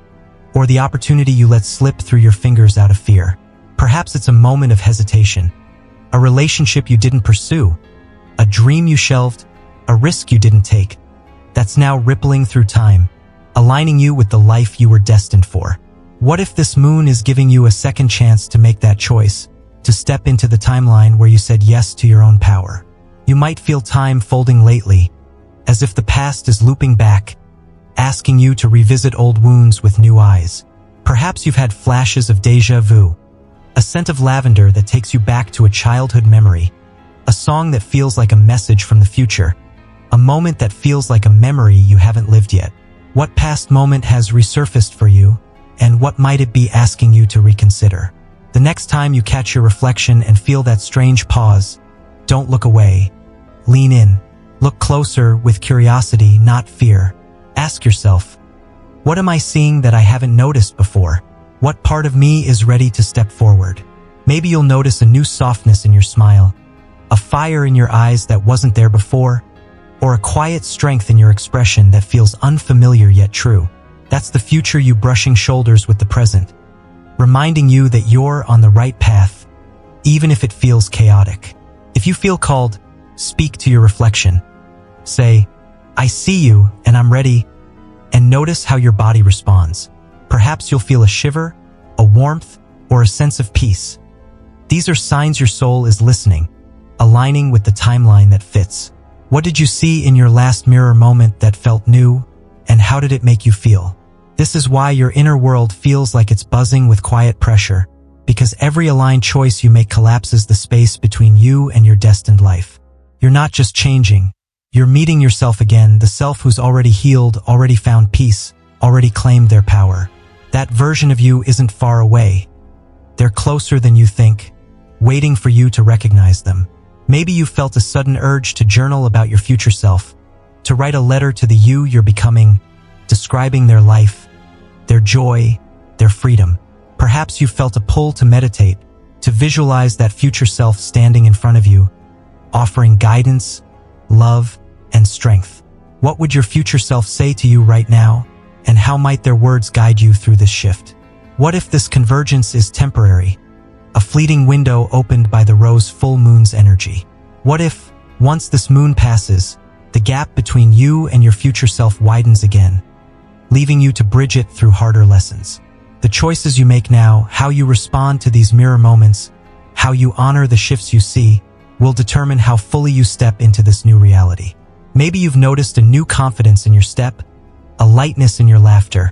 or the opportunity you let slip through your fingers out of fear. Perhaps it's a moment of hesitation, a relationship you didn't pursue, a dream you shelved, a risk you didn't take, that's now rippling through time, aligning you with the life you were destined for. What if this moon is giving you a second chance to make that choice, to step into the timeline where you said yes to your own power? You might feel time folding lately, as if the past is looping back, asking you to revisit old wounds with new eyes. Perhaps you've had flashes of déjà vu, a scent of lavender that takes you back to a childhood memory, a song that feels like a message from the future, a moment that feels like a memory you haven't lived yet. What past moment has resurfaced for you, and what might it be asking you to reconsider? The next time you catch your reflection and feel that strange pause, don't look away. Lean in. Look closer with curiosity, not fear. Ask yourself, what am I seeing that I haven't noticed before? What part of me is ready to step forward? Maybe you'll notice a new softness in your smile, a fire in your eyes that wasn't there before, or a quiet strength in your expression that feels unfamiliar yet true. That's the future you brushing shoulders with the present, reminding you that you're on the right path, even if it feels chaotic. If you feel called, speak to your reflection. Say, I see you and I'm ready, and notice how your body responds. Perhaps you'll feel a shiver, a warmth, or a sense of peace. These are signs your soul is listening, aligning with the timeline that fits. What did you see in your last mirror moment that felt new, and how did it make you feel? This is why your inner world feels like it's buzzing with quiet pressure, because every aligned choice you make collapses the space between you and your destined life. You're not just changing, you're meeting yourself again, the self who's already healed, already found peace, already claimed their power. That version of you isn't far away. They're closer than you think, waiting for you to recognize them. Maybe you felt a sudden urge to journal about your future self, to write a letter to the you you're becoming, describing their life, their joy, their freedom. Perhaps you felt a pull to meditate, to visualize that future self standing in front of you, offering guidance, love, and strength. What would your future self say to you right now, and how might their words guide you through this shift? What if this convergence is temporary, a fleeting window opened by the rose full moon's energy? What if, once this moon passes, the gap between you and your future self widens again, leaving you to bridge it through harder lessons? The choices you make now, how you respond to these mirror moments, how you honor the shifts you see, will determine how fully you step into this new reality. Maybe you've noticed a new confidence in your step, a lightness in your laughter,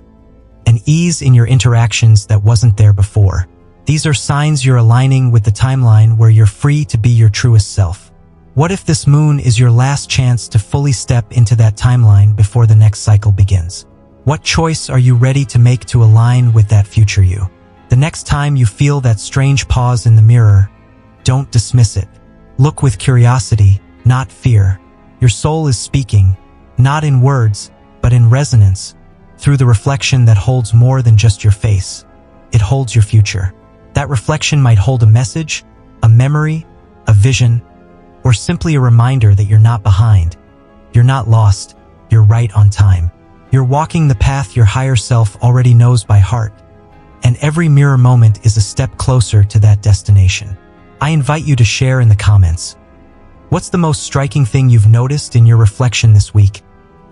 an ease in your interactions that wasn't there before. These are signs you're aligning with the timeline where you're free to be your truest self. What if this moon is your last chance to fully step into that timeline before the next cycle begins? What choice are you ready to make to align with that future you? The next time you feel that strange pause in the mirror, don't dismiss it. Look with curiosity, not fear. Your soul is speaking, not in words, but in resonance, through the reflection that holds more than just your face. It holds your future. That reflection might hold a message, a memory, a vision, or simply a reminder that you're not behind. You're not lost. You're right on time. You're walking the path your higher self already knows by heart, and every mirror moment is a step closer to that destination. I invite you to share in the comments. What's the most striking thing you've noticed in your reflection this week,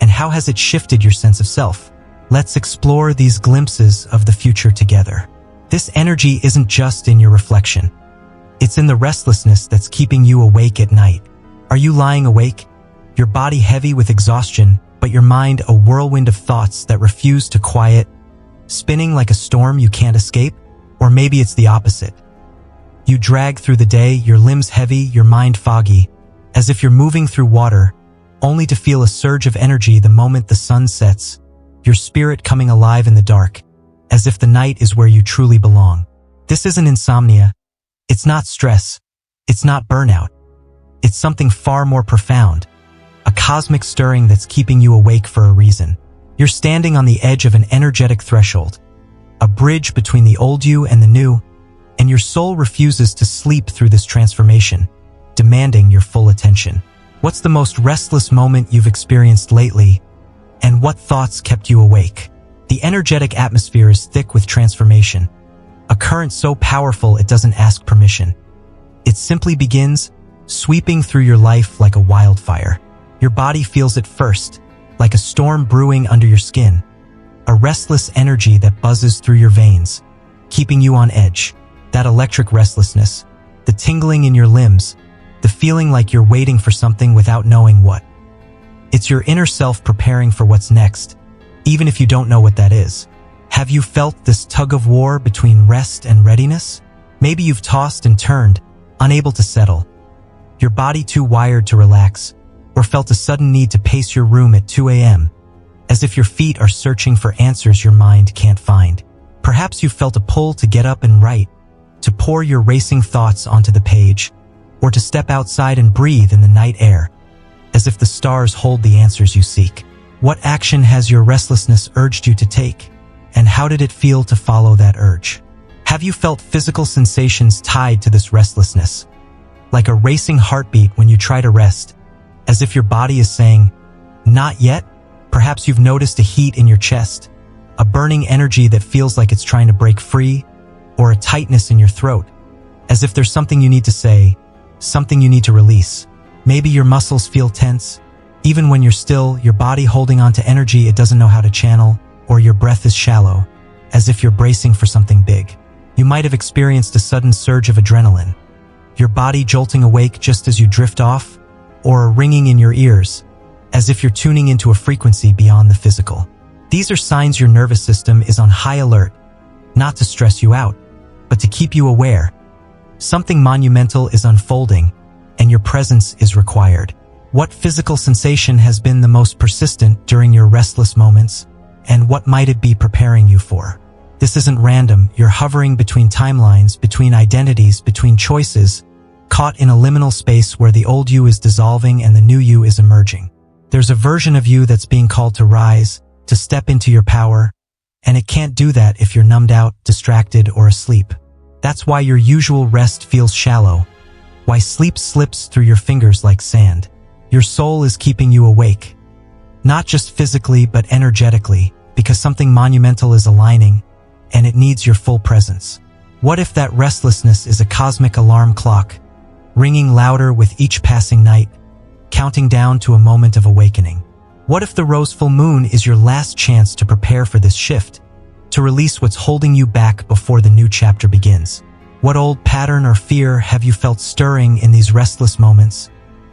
and how has it shifted your sense of self? Let's explore these glimpses of the future together. This energy isn't just in your reflection. It's in the restlessness that's keeping you awake at night. Are you lying awake? Your body heavy with exhaustion, but your mind a whirlwind of thoughts that refuse to quiet, spinning like a storm you can't escape? Or maybe it's the opposite. You drag through the day, your limbs heavy, your mind foggy, as if you're moving through water, only to feel a surge of energy the moment the sun sets, your spirit coming alive in the dark, as if the night is where you truly belong. This isn't insomnia. It's not stress. It's not burnout. It's something far more profound. A cosmic stirring that's keeping you awake for a reason. You're standing on the edge of an energetic threshold, a bridge between the old you and the new, and your soul refuses to sleep through this transformation, demanding your full attention. What's the most restless moment you've experienced lately, and what thoughts kept you awake? The energetic atmosphere is thick with transformation, a current so powerful it doesn't ask permission. It simply begins, sweeping through your life like a wildfire. Your body feels it first, like a storm brewing under your skin, a restless energy that buzzes through your veins, keeping you on edge. That electric restlessness, the tingling in your limbs, the feeling like you're waiting for something without knowing what. It's your inner self preparing for what's next, even if you don't know what that is. Have you felt this tug of war between rest and readiness? Maybe you've tossed and turned, unable to settle. Your body too wired to relax, or felt a sudden need to pace your room at 2 a.m., as if your feet are searching for answers your mind can't find. Perhaps you felt a pull to get up and write, to pour your racing thoughts onto the page, or to step outside and breathe in the night air, as if the stars hold the answers you seek. What action has your restlessness urged you to take, and how did it feel to follow that urge? Have you felt physical sensations tied to this restlessness, like a racing heartbeat when you try to rest, as if your body is saying, "Not yet"? Perhaps you've noticed a heat in your chest, a burning energy that feels like it's trying to break free, or a tightness in your throat, as if there's something you need to say, something you need to release. Maybe your muscles feel tense, even when you're still, your body holding on to energy it doesn't know how to channel, or your breath is shallow, as if you're bracing for something big. You might have experienced a sudden surge of adrenaline, your body jolting awake just as you drift off, or a ringing in your ears, as if you're tuning into a frequency beyond the physical. These are signs your nervous system is on high alert, not to stress you out, but to keep you aware. Something monumental is unfolding, and your presence is required. What physical sensation has been the most persistent during your restless moments, and what might it be preparing you for? This isn't random. You're hovering between timelines, between identities, between choices, caught in a liminal space where the old you is dissolving and the new you is emerging. There's a version of you that's being called to rise, to step into your power, and it can't do that if you're numbed out, distracted, or asleep. That's why your usual rest feels shallow, why sleep slips through your fingers like sand. Your soul is keeping you awake, not just physically but energetically, because something monumental is aligning, and it needs your full presence. What if that restlessness is a cosmic alarm clock, ringing louder with each passing night, counting down to a moment of awakening? What if the rose full moon is your last chance to prepare for this shift, to release what's holding you back before the new chapter begins? What old pattern or fear have you felt stirring in these restless moments,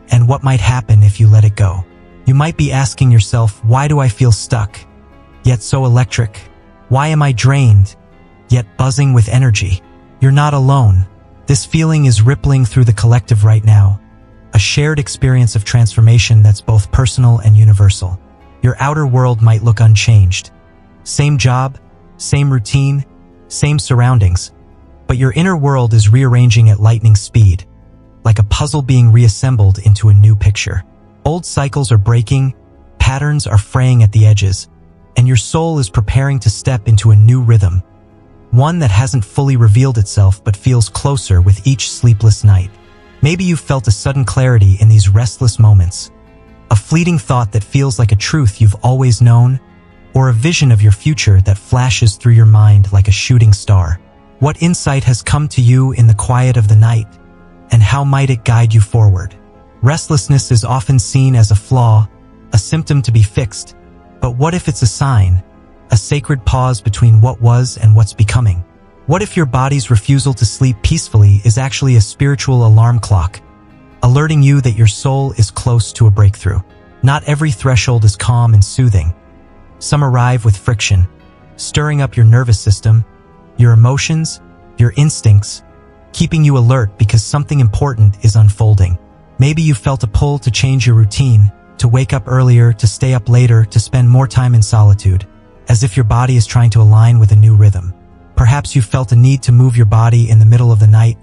and what might happen if you let it go? You might be asking yourself, why do I feel stuck, yet so electric? Why am I drained, yet buzzing with energy? You're not alone. This feeling is rippling through the collective right now, a shared experience of transformation that's both personal and universal. Your outer world might look unchanged. Same job, same routine, same surroundings, but your inner world is rearranging at lightning speed, like a puzzle being reassembled into a new picture. Old cycles are breaking, patterns are fraying at the edges, and your soul is preparing to step into a new rhythm, one that hasn't fully revealed itself but feels closer with each sleepless night. Maybe you've felt a sudden clarity in these restless moments, a fleeting thought that feels like a truth you've always known, or a vision of your future that flashes through your mind like a shooting star. What insight has come to you in the quiet of the night, and how might it guide you forward? Restlessness is often seen as a flaw, a symptom to be fixed. But what if it's a sign, a sacred pause between what was and what's becoming? What if your body's refusal to sleep peacefully is actually a spiritual alarm clock, alerting you that your soul is close to a breakthrough? Not every threshold is calm and soothing. Some arrive with friction, stirring up your nervous system, your emotions, your instincts, keeping you alert because something important is unfolding. Maybe you felt a pull to change your routine, to wake up earlier, to stay up later, to spend more time in solitude, as if your body is trying to align with a new rhythm. Perhaps you felt a need to move your body in the middle of the night,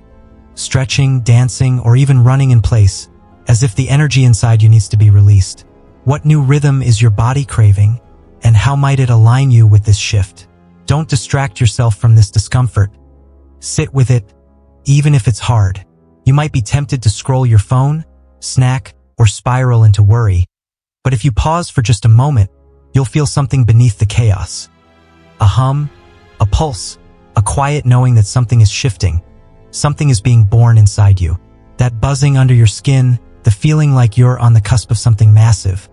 stretching, dancing, or even running in place, as if the energy inside you needs to be released. What new rhythm is your body craving, and how might it align you with this shift? Don't distract yourself from this discomfort. Sit with it, even if it's hard. You might be tempted to scroll your phone, snack, or spiral into worry. But if you pause for just a moment, you'll feel something beneath the chaos. A hum, a pulse, a quiet knowing that something is shifting. Something is being born inside you. That buzzing under your skin, the feeling like you're on the cusp of something massive.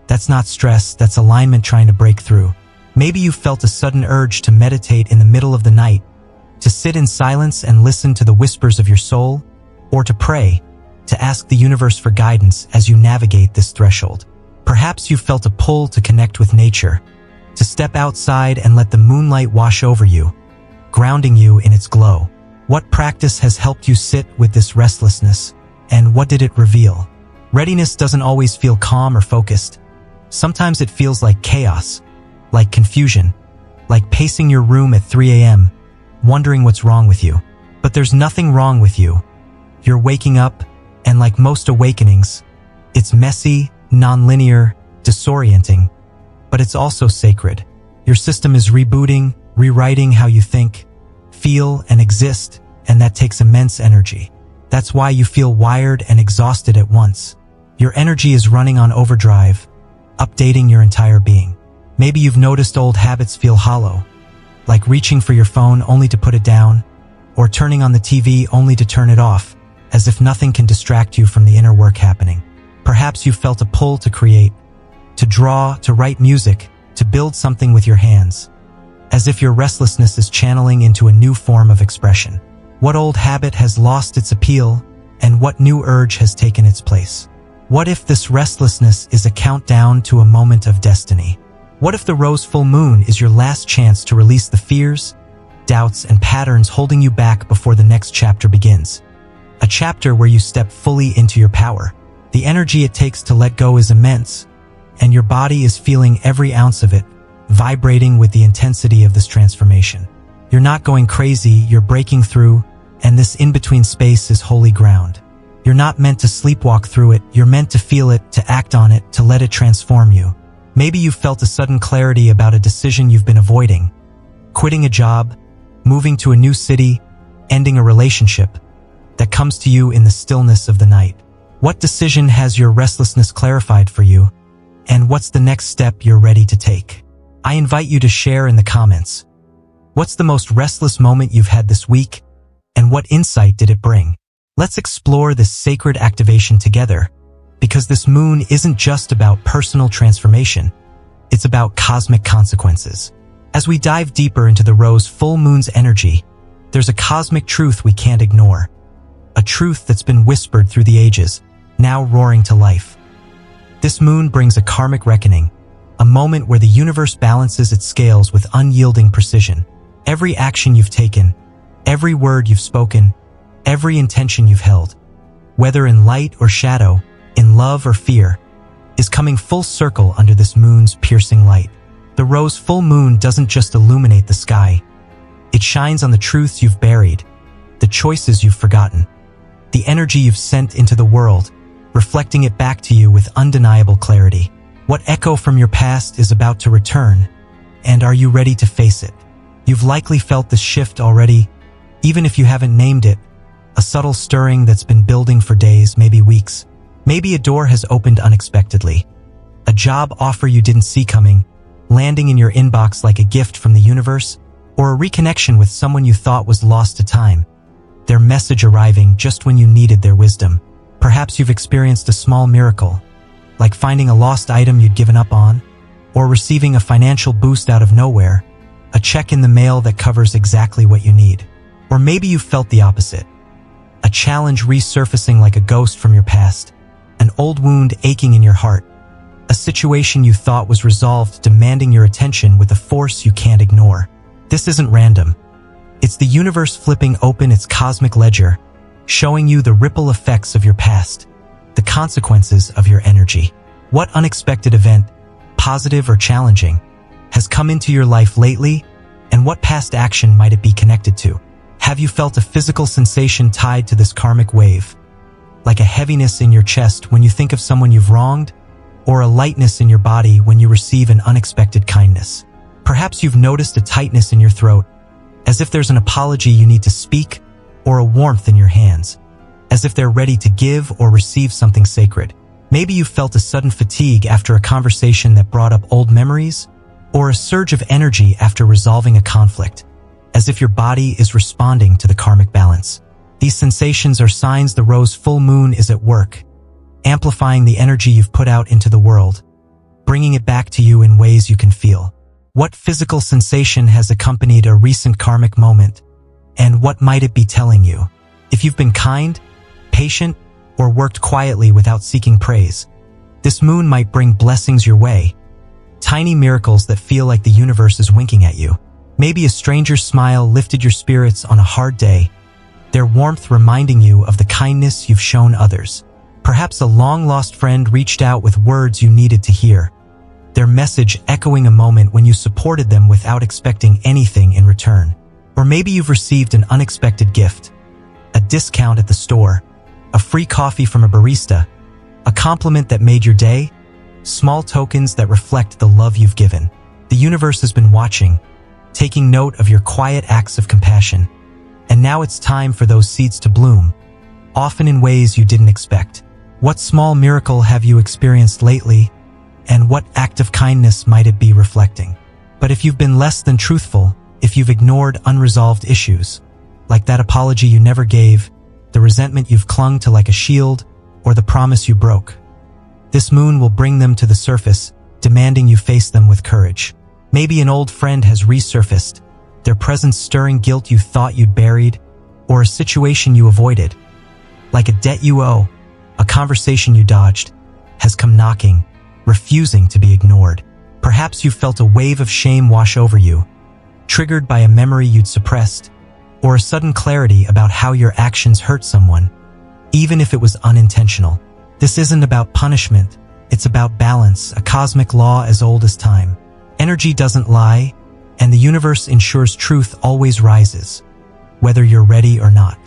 That's not stress, that's alignment trying to break through. Maybe you felt a sudden urge to meditate in the middle of the night, to sit in silence and listen to the whispers of your soul, or to pray, to ask the universe for guidance as you navigate this threshold. Perhaps you felt a pull to connect with nature, to step outside and let the moonlight wash over you, grounding you in its glow. What practice has helped you sit with this restlessness, and what did it reveal? Readiness doesn't always feel calm or focused. Sometimes it feels like chaos, like confusion, like pacing your room at 3 a.m., wondering what's wrong with you. But there's nothing wrong with you. You're waking up, and like most awakenings, it's messy, non-linear, disorienting, but it's also sacred. Your system is rebooting, rewriting how you think, feel, and exist, and that takes immense energy. That's why you feel wired and exhausted at once. Your energy is running on overdrive, updating your entire being. Maybe you've noticed old habits feel hollow, like reaching for your phone only to put it down, or turning on the TV only to turn it off, as if nothing can distract you from the inner work happening. Perhaps you felt a pull to create, to draw, to write music, to build something with your hands, as if your restlessness is channeling into a new form of expression. What old habit has lost its appeal, and what new urge has taken its place? What if this restlessness is a countdown to a moment of destiny? What if the rose full moon is your last chance to release the fears, doubts, and patterns holding you back before the next chapter begins? A chapter where you step fully into your power. The energy it takes to let go is immense, and your body is feeling every ounce of it, vibrating with the intensity of this transformation. You're not going crazy, you're breaking through, and this in-between space is holy ground. You're not meant to sleepwalk through it, you're meant to feel it, to act on it, to let it transform you. Maybe you felt a sudden clarity about a decision you've been avoiding. Quitting a job, moving to a new city, ending a relationship, that comes to you in the stillness of the night. What decision has your restlessness clarified for you? And what's the next step you're ready to take? I invite you to share in the comments. What's the most restless moment you've had this week? And what insight did it bring? Let's explore this sacred activation together, because this moon isn't just about personal transformation, it's about cosmic consequences. As we dive deeper into the rose full moon's energy, there's a cosmic truth we can't ignore. A truth that's been whispered through the ages, now roaring to life. This moon brings a karmic reckoning, a moment where the universe balances its scales with unyielding precision. Every action you've taken, every word you've spoken, every intention you've held, whether in light or shadow, in love or fear, is coming full circle under this moon's piercing light. The rose full moon doesn't just illuminate the sky. It shines on the truths you've buried, the choices you've forgotten, the energy you've sent into the world, reflecting it back to you with undeniable clarity. What echo from your past is about to return, and are you ready to face it? You've likely felt this shift already, even if you haven't named it, a subtle stirring that's been building for days, maybe weeks. Maybe a door has opened unexpectedly, a job offer you didn't see coming, landing in your inbox like a gift from the universe, or a reconnection with someone you thought was lost to time, their message arriving just when you needed their wisdom. Perhaps you've experienced a small miracle, like finding a lost item you'd given up on, or receiving a financial boost out of nowhere, a check in the mail that covers exactly what you need. Or maybe you felt the opposite, a challenge resurfacing like a ghost from your past, an old wound aching in your heart, a situation you thought was resolved demanding your attention with a force you can't ignore. This isn't random. It's the universe flipping open its cosmic ledger, showing you the ripple effects of your past, the consequences of your energy. What unexpected event, positive or challenging, has come into your life lately, and what past action might it be connected to? Have you felt a physical sensation tied to this karmic wave, like a heaviness in your chest when you think of someone you've wronged, or a lightness in your body when you receive an unexpected kindness? Perhaps you've noticed a tightness in your throat, as if there's an apology you need to speak, or a warmth in your hands, as if they're ready to give or receive something sacred. Maybe you felt a sudden fatigue after a conversation that brought up old memories, or a surge of energy after resolving a conflict, as if your body is responding to the karmic balance. These sensations are signs the rose full moon is at work, amplifying the energy you've put out into the world, bringing it back to you in ways you can feel. What physical sensation has accompanied a recent karmic moment, and what might it be telling you? If you've been kind, patient, or worked quietly without seeking praise, this moon might bring blessings your way, tiny miracles that feel like the universe is winking at you. Maybe a stranger's smile lifted your spirits on a hard day, their warmth reminding you of the kindness you've shown others. Perhaps a long-lost friend reached out with words you needed to hear, their message echoing a moment when you supported them without expecting anything in return. Or maybe you've received an unexpected gift, a discount at the store, a free coffee from a barista, a compliment that made your day, small tokens that reflect the love you've given. The universe has been watching, taking note of your quiet acts of compassion. And now it's time for those seeds to bloom, often in ways you didn't expect. What small miracle have you experienced lately, and what act of kindness might it be reflecting? But if you've been less than truthful, if you've ignored unresolved issues, like that apology you never gave, the resentment you've clung to like a shield, or the promise you broke, this moon will bring them to the surface, demanding you face them with courage. Maybe an old friend has resurfaced, their presence stirring guilt you thought you'd buried, or a situation you avoided. Like a debt you owe, a conversation you dodged, has come knocking, refusing to be ignored. Perhaps you felt a wave of shame wash over you, triggered by a memory you'd suppressed, or a sudden clarity about how your actions hurt someone, even if it was unintentional. This isn't about punishment, it's about balance, a cosmic law as old as time. Energy doesn't lie, and the universe ensures truth always rises, whether you're ready or not.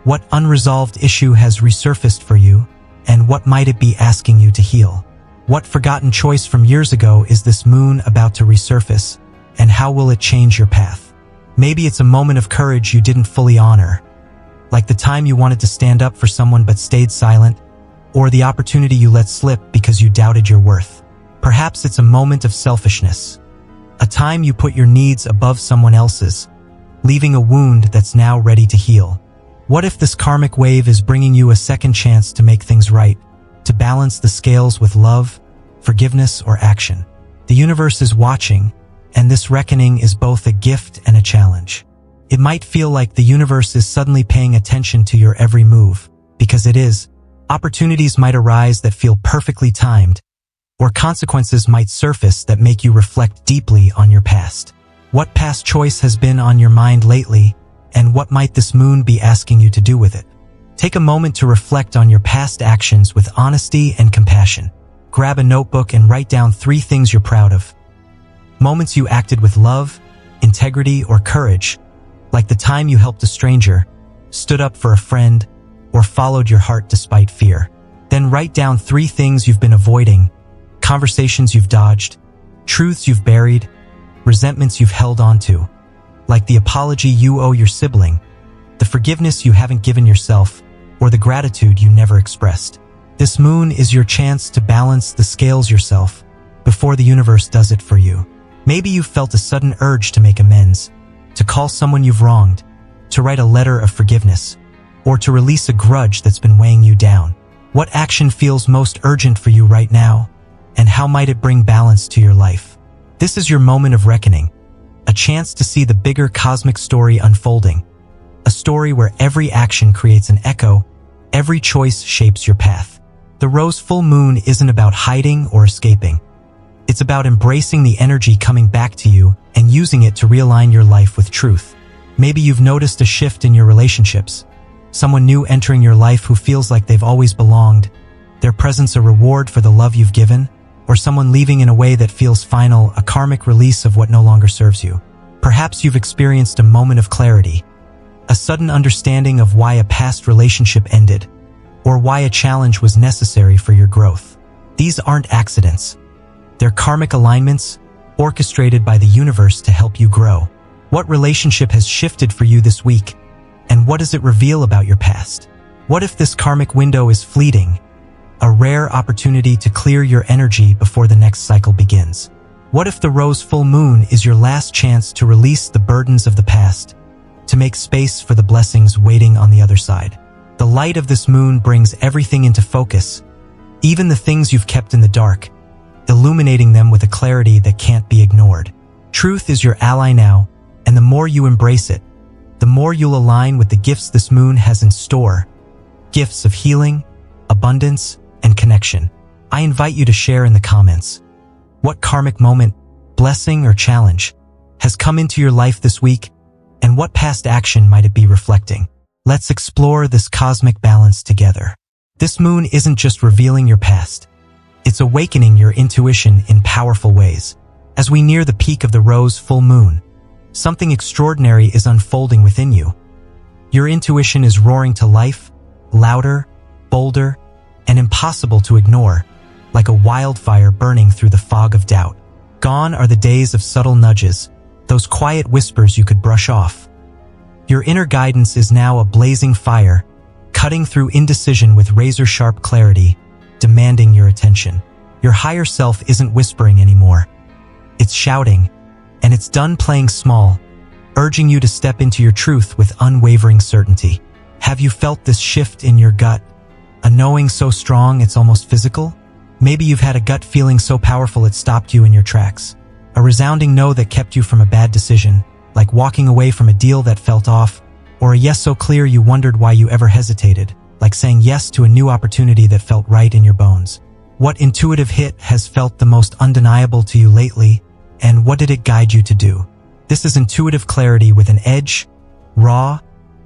What unresolved issue has resurfaced for you, and what might it be asking you to heal? What forgotten choice from years ago is this moon about to resurface, and how will it change your path? Maybe it's a moment of courage you didn't fully honor, like the time you wanted to stand up for someone but stayed silent, or the opportunity you let slip because you doubted your worth. Perhaps it's a moment of selfishness, a time you put your needs above someone else's, leaving a wound that's now ready to heal. What if this karmic wave is bringing you a second chance to make things right, to balance the scales with love, forgiveness, or action? The universe is watching, and this reckoning is both a gift and a challenge. It might feel like the universe is suddenly paying attention to your every move, because it is. Opportunities might arise that feel perfectly timed, or consequences might surface that make you reflect deeply on your past. What past choice has been on your mind lately, and what might this moon be asking you to do with it? Take a moment to reflect on your past actions with honesty and compassion. Grab a notebook and write down 3 things you're proud of. Moments you acted with love, integrity, or courage, like the time you helped a stranger, stood up for a friend, or followed your heart despite fear. Then write down 3 things you've been avoiding, conversations you've dodged, truths you've buried, resentments you've held onto, like the apology you owe your sibling, the forgiveness you haven't given yourself, or the gratitude you never expressed. This moon is your chance to balance the scales yourself before the universe does it for you. Maybe you felt a sudden urge to make amends, to call someone you've wronged, to write a letter of forgiveness, or to release a grudge that's been weighing you down. What action feels most urgent for you right now, and how might it bring balance to your life? This is your moment of reckoning, a chance to see the bigger cosmic story unfolding, a story where every action creates an echo, every choice shapes your path. The rose full moon isn't about hiding or escaping. It's about embracing the energy coming back to you and using it to realign your life with truth. Maybe you've noticed a shift in your relationships, someone new entering your life who feels like they've always belonged, their presence a reward for the love you've given, or someone leaving in a way that feels final, a karmic release of what no longer serves you. Perhaps you've experienced a moment of clarity, a sudden understanding of why a past relationship ended, or why a challenge was necessary for your growth. These aren't accidents. They're karmic alignments, orchestrated by the universe to help you grow. What relationship has shifted for you this week, and what does it reveal about your past? What if this karmic window is fleeting, a rare opportunity to clear your energy before the next cycle begins? What if the rose full moon is your last chance to release the burdens of the past, to make space for the blessings waiting on the other side? The light of this moon brings everything into focus, even the things you've kept in the dark, illuminating them with a clarity that can't be ignored. Truth is your ally now, and the more you embrace it, the more you'll align with the gifts this moon has in store, gifts of healing, abundance, and connection. I invite you to share in the comments. What karmic moment, blessing, or challenge has come into your life this week, and what past action might it be reflecting? Let's explore this cosmic balance together. This moon isn't just revealing your past. It's awakening your intuition in powerful ways. As we near the peak of the rose full moon, something extraordinary is unfolding within you. Your intuition is roaring to life, louder, bolder, and impossible to ignore, like a wildfire burning through the fog of doubt. Gone are the days of subtle nudges, those quiet whispers you could brush off. Your inner guidance is now a blazing fire, cutting through indecision with razor-sharp clarity, demanding your attention. Your higher self isn't whispering anymore. It's shouting, and it's done playing small, urging you to step into your truth with unwavering certainty. Have you felt this shift in your gut? A knowing so strong it's almost physical? Maybe you've had a gut feeling so powerful it stopped you in your tracks. A resounding no that kept you from a bad decision, like walking away from a deal that felt off, or a yes so clear you wondered why you ever hesitated, like saying yes to a new opportunity that felt right in your bones. What intuitive hit has felt the most undeniable to you lately, and what did it guide you to do? This is intuitive clarity with an edge, raw,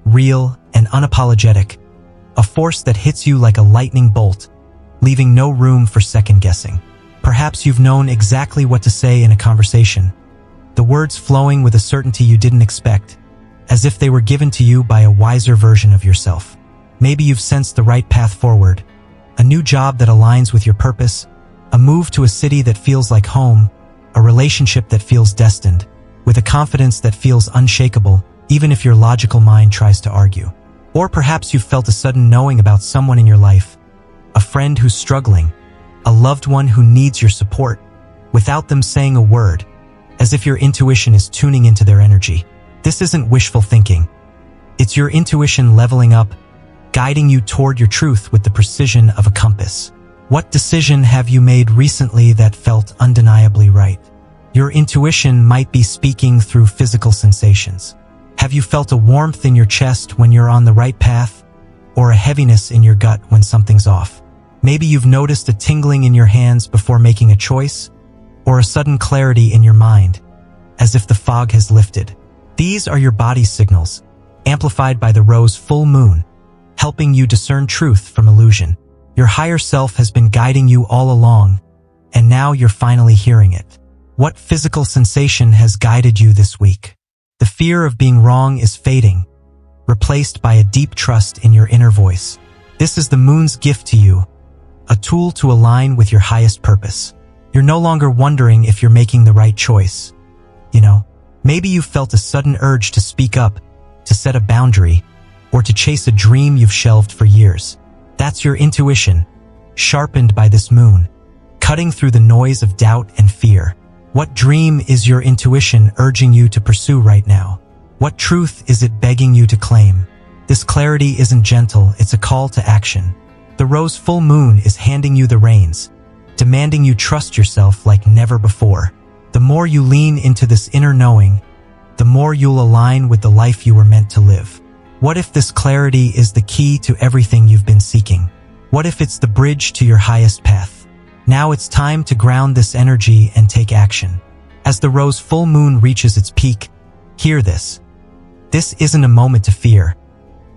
real, and unapologetic, a force that hits you like a lightning bolt, leaving no room for second guessing. Perhaps you've known exactly what to say in a conversation, the words flowing with a certainty you didn't expect, as if they were given to you by a wiser version of yourself. Maybe you've sensed the right path forward, a new job that aligns with your purpose, a move to a city that feels like home, a relationship that feels destined, with a confidence that feels unshakable, even if your logical mind tries to argue. Or perhaps you've felt a sudden knowing about someone in your life, a friend who's struggling, a loved one who needs your support, without them saying a word, as if your intuition is tuning into their energy. This isn't wishful thinking. It's your intuition leveling up, guiding you toward your truth with the precision of a compass. What decision have you made recently that felt undeniably right? Your intuition might be speaking through physical sensations. Have you felt a warmth in your chest when you're on the right path, or a heaviness in your gut when something's off? Maybe you've noticed a tingling in your hands before making a choice, or a sudden clarity in your mind, as if the fog has lifted. These are your body's signals, amplified by the rose full moon, helping you discern truth from illusion. Your higher self has been guiding you all along, and now you're finally hearing it. What physical sensation has guided you this week? The fear of being wrong is fading, replaced by a deep trust in your inner voice. This is the moon's gift to you, a tool to align with your highest purpose. You're no longer wondering if you're making the right choice. Maybe you felt a sudden urge to speak up, to set a boundary, or to chase a dream you've shelved for years. That's your intuition, sharpened by this moon, cutting through the noise of doubt and fear. What dream is your intuition urging you to pursue right now? What truth is it begging you to claim? This clarity isn't gentle, it's a call to action. The rose full moon is handing you the reins, demanding you trust yourself like never before. The more you lean into this inner knowing, the more you'll align with the life you were meant to live. What if this clarity is the key to everything you've been seeking? What if it's the bridge to your highest path? Now it's time to ground this energy and take action. As the rose full moon reaches its peak, hear this. This isn't a moment to fear.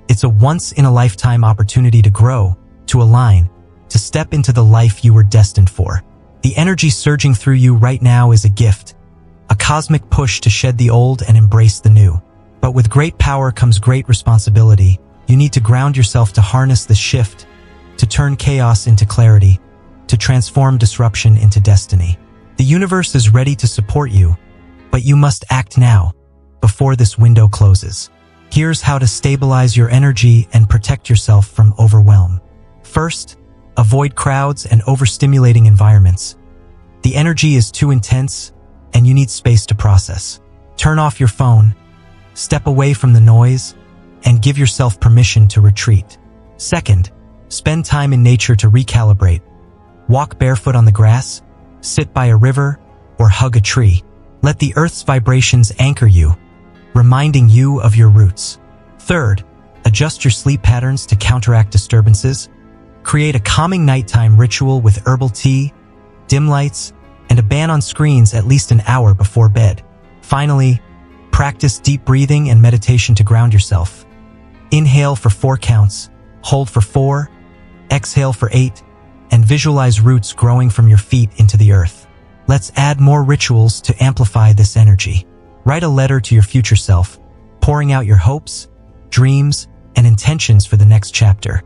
It's a once-in-a-lifetime opportunity to grow, to align, to step into the life you were destined for. The energy surging through you right now is a gift, a cosmic push to shed the old and embrace the new. But with great power comes great responsibility. You need to ground yourself to harness this shift, to turn chaos into clarity, to transform disruption into destiny. The universe is ready to support you, but you must act now, before this window closes. Here's how to stabilize your energy and protect yourself from overwhelm. First, avoid crowds and overstimulating environments. The energy is too intense, and you need space to process. Turn off your phone, step away from the noise, and give yourself permission to retreat. Second, spend time in nature to recalibrate. Walk barefoot on the grass, sit by a river, or hug a tree. Let the earth's vibrations anchor you, reminding you of your roots. Third, adjust your sleep patterns to counteract disturbances. Create a calming nighttime ritual with herbal tea, dim lights, and a ban on screens at least an hour before bed. Finally, practice deep breathing and meditation to ground yourself. Inhale for 4 counts, hold for 4, exhale for 8, and visualize roots growing from your feet into the earth. Let's add more rituals to amplify this energy. Write a letter to your future self, pouring out your hopes, dreams, and intentions for the next chapter.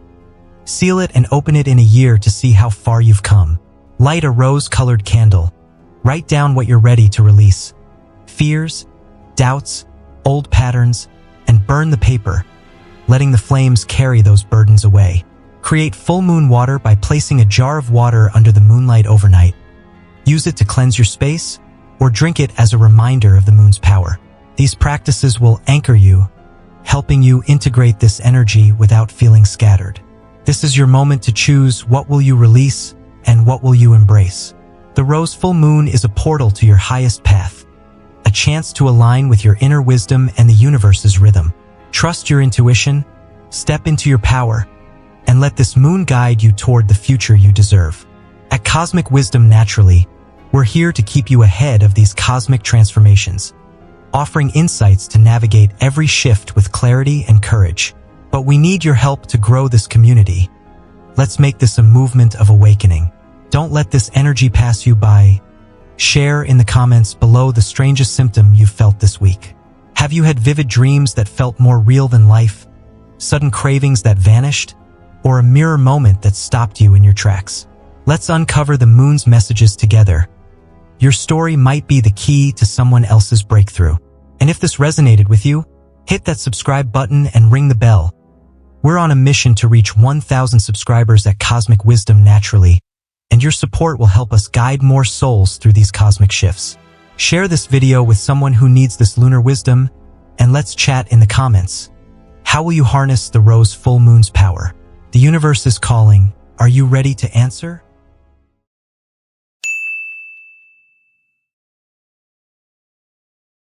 Seal it and open it in a year to see how far you've come. Light a rose-colored candle. Write down what you're ready to release. Fears, doubts, old patterns, and burn the paper, letting the flames carry those burdens away. Create full moon water by placing a jar of water under the moonlight overnight. Use it to cleanse your space, or drink it as a reminder of the moon's power. These practices will anchor you, helping you integrate this energy without feeling scattered. This is your moment to choose what will you release and what will you embrace. The rose full moon is a portal to your highest path, a chance to align with your inner wisdom and the universe's rhythm. Trust your intuition, step into your power, and let this moon guide you toward the future you deserve. At Cosmic Wisdom Naturally, we're here to keep you ahead of these cosmic transformations, offering insights to navigate every shift with clarity and courage. But we need your help to grow this community. Let's make this a movement of awakening. Don't let this energy pass you by. Share in the comments below the strangest symptom you've felt this week. Have you had vivid dreams that felt more real than life? Sudden cravings that vanished? Or a mirror moment that stopped you in your tracks? Let's uncover the moon's messages together. Your story might be the key to someone else's breakthrough. And if this resonated with you, hit that subscribe button and ring the bell. We're on a mission to reach 1,000 subscribers at Cosmic Wisdom Naturally, and your support will help us guide more souls through these cosmic shifts. Share this video with someone who needs this lunar wisdom, and let's chat in the comments. How will you harness the rose full moon's power? The universe is calling. Are you ready to answer?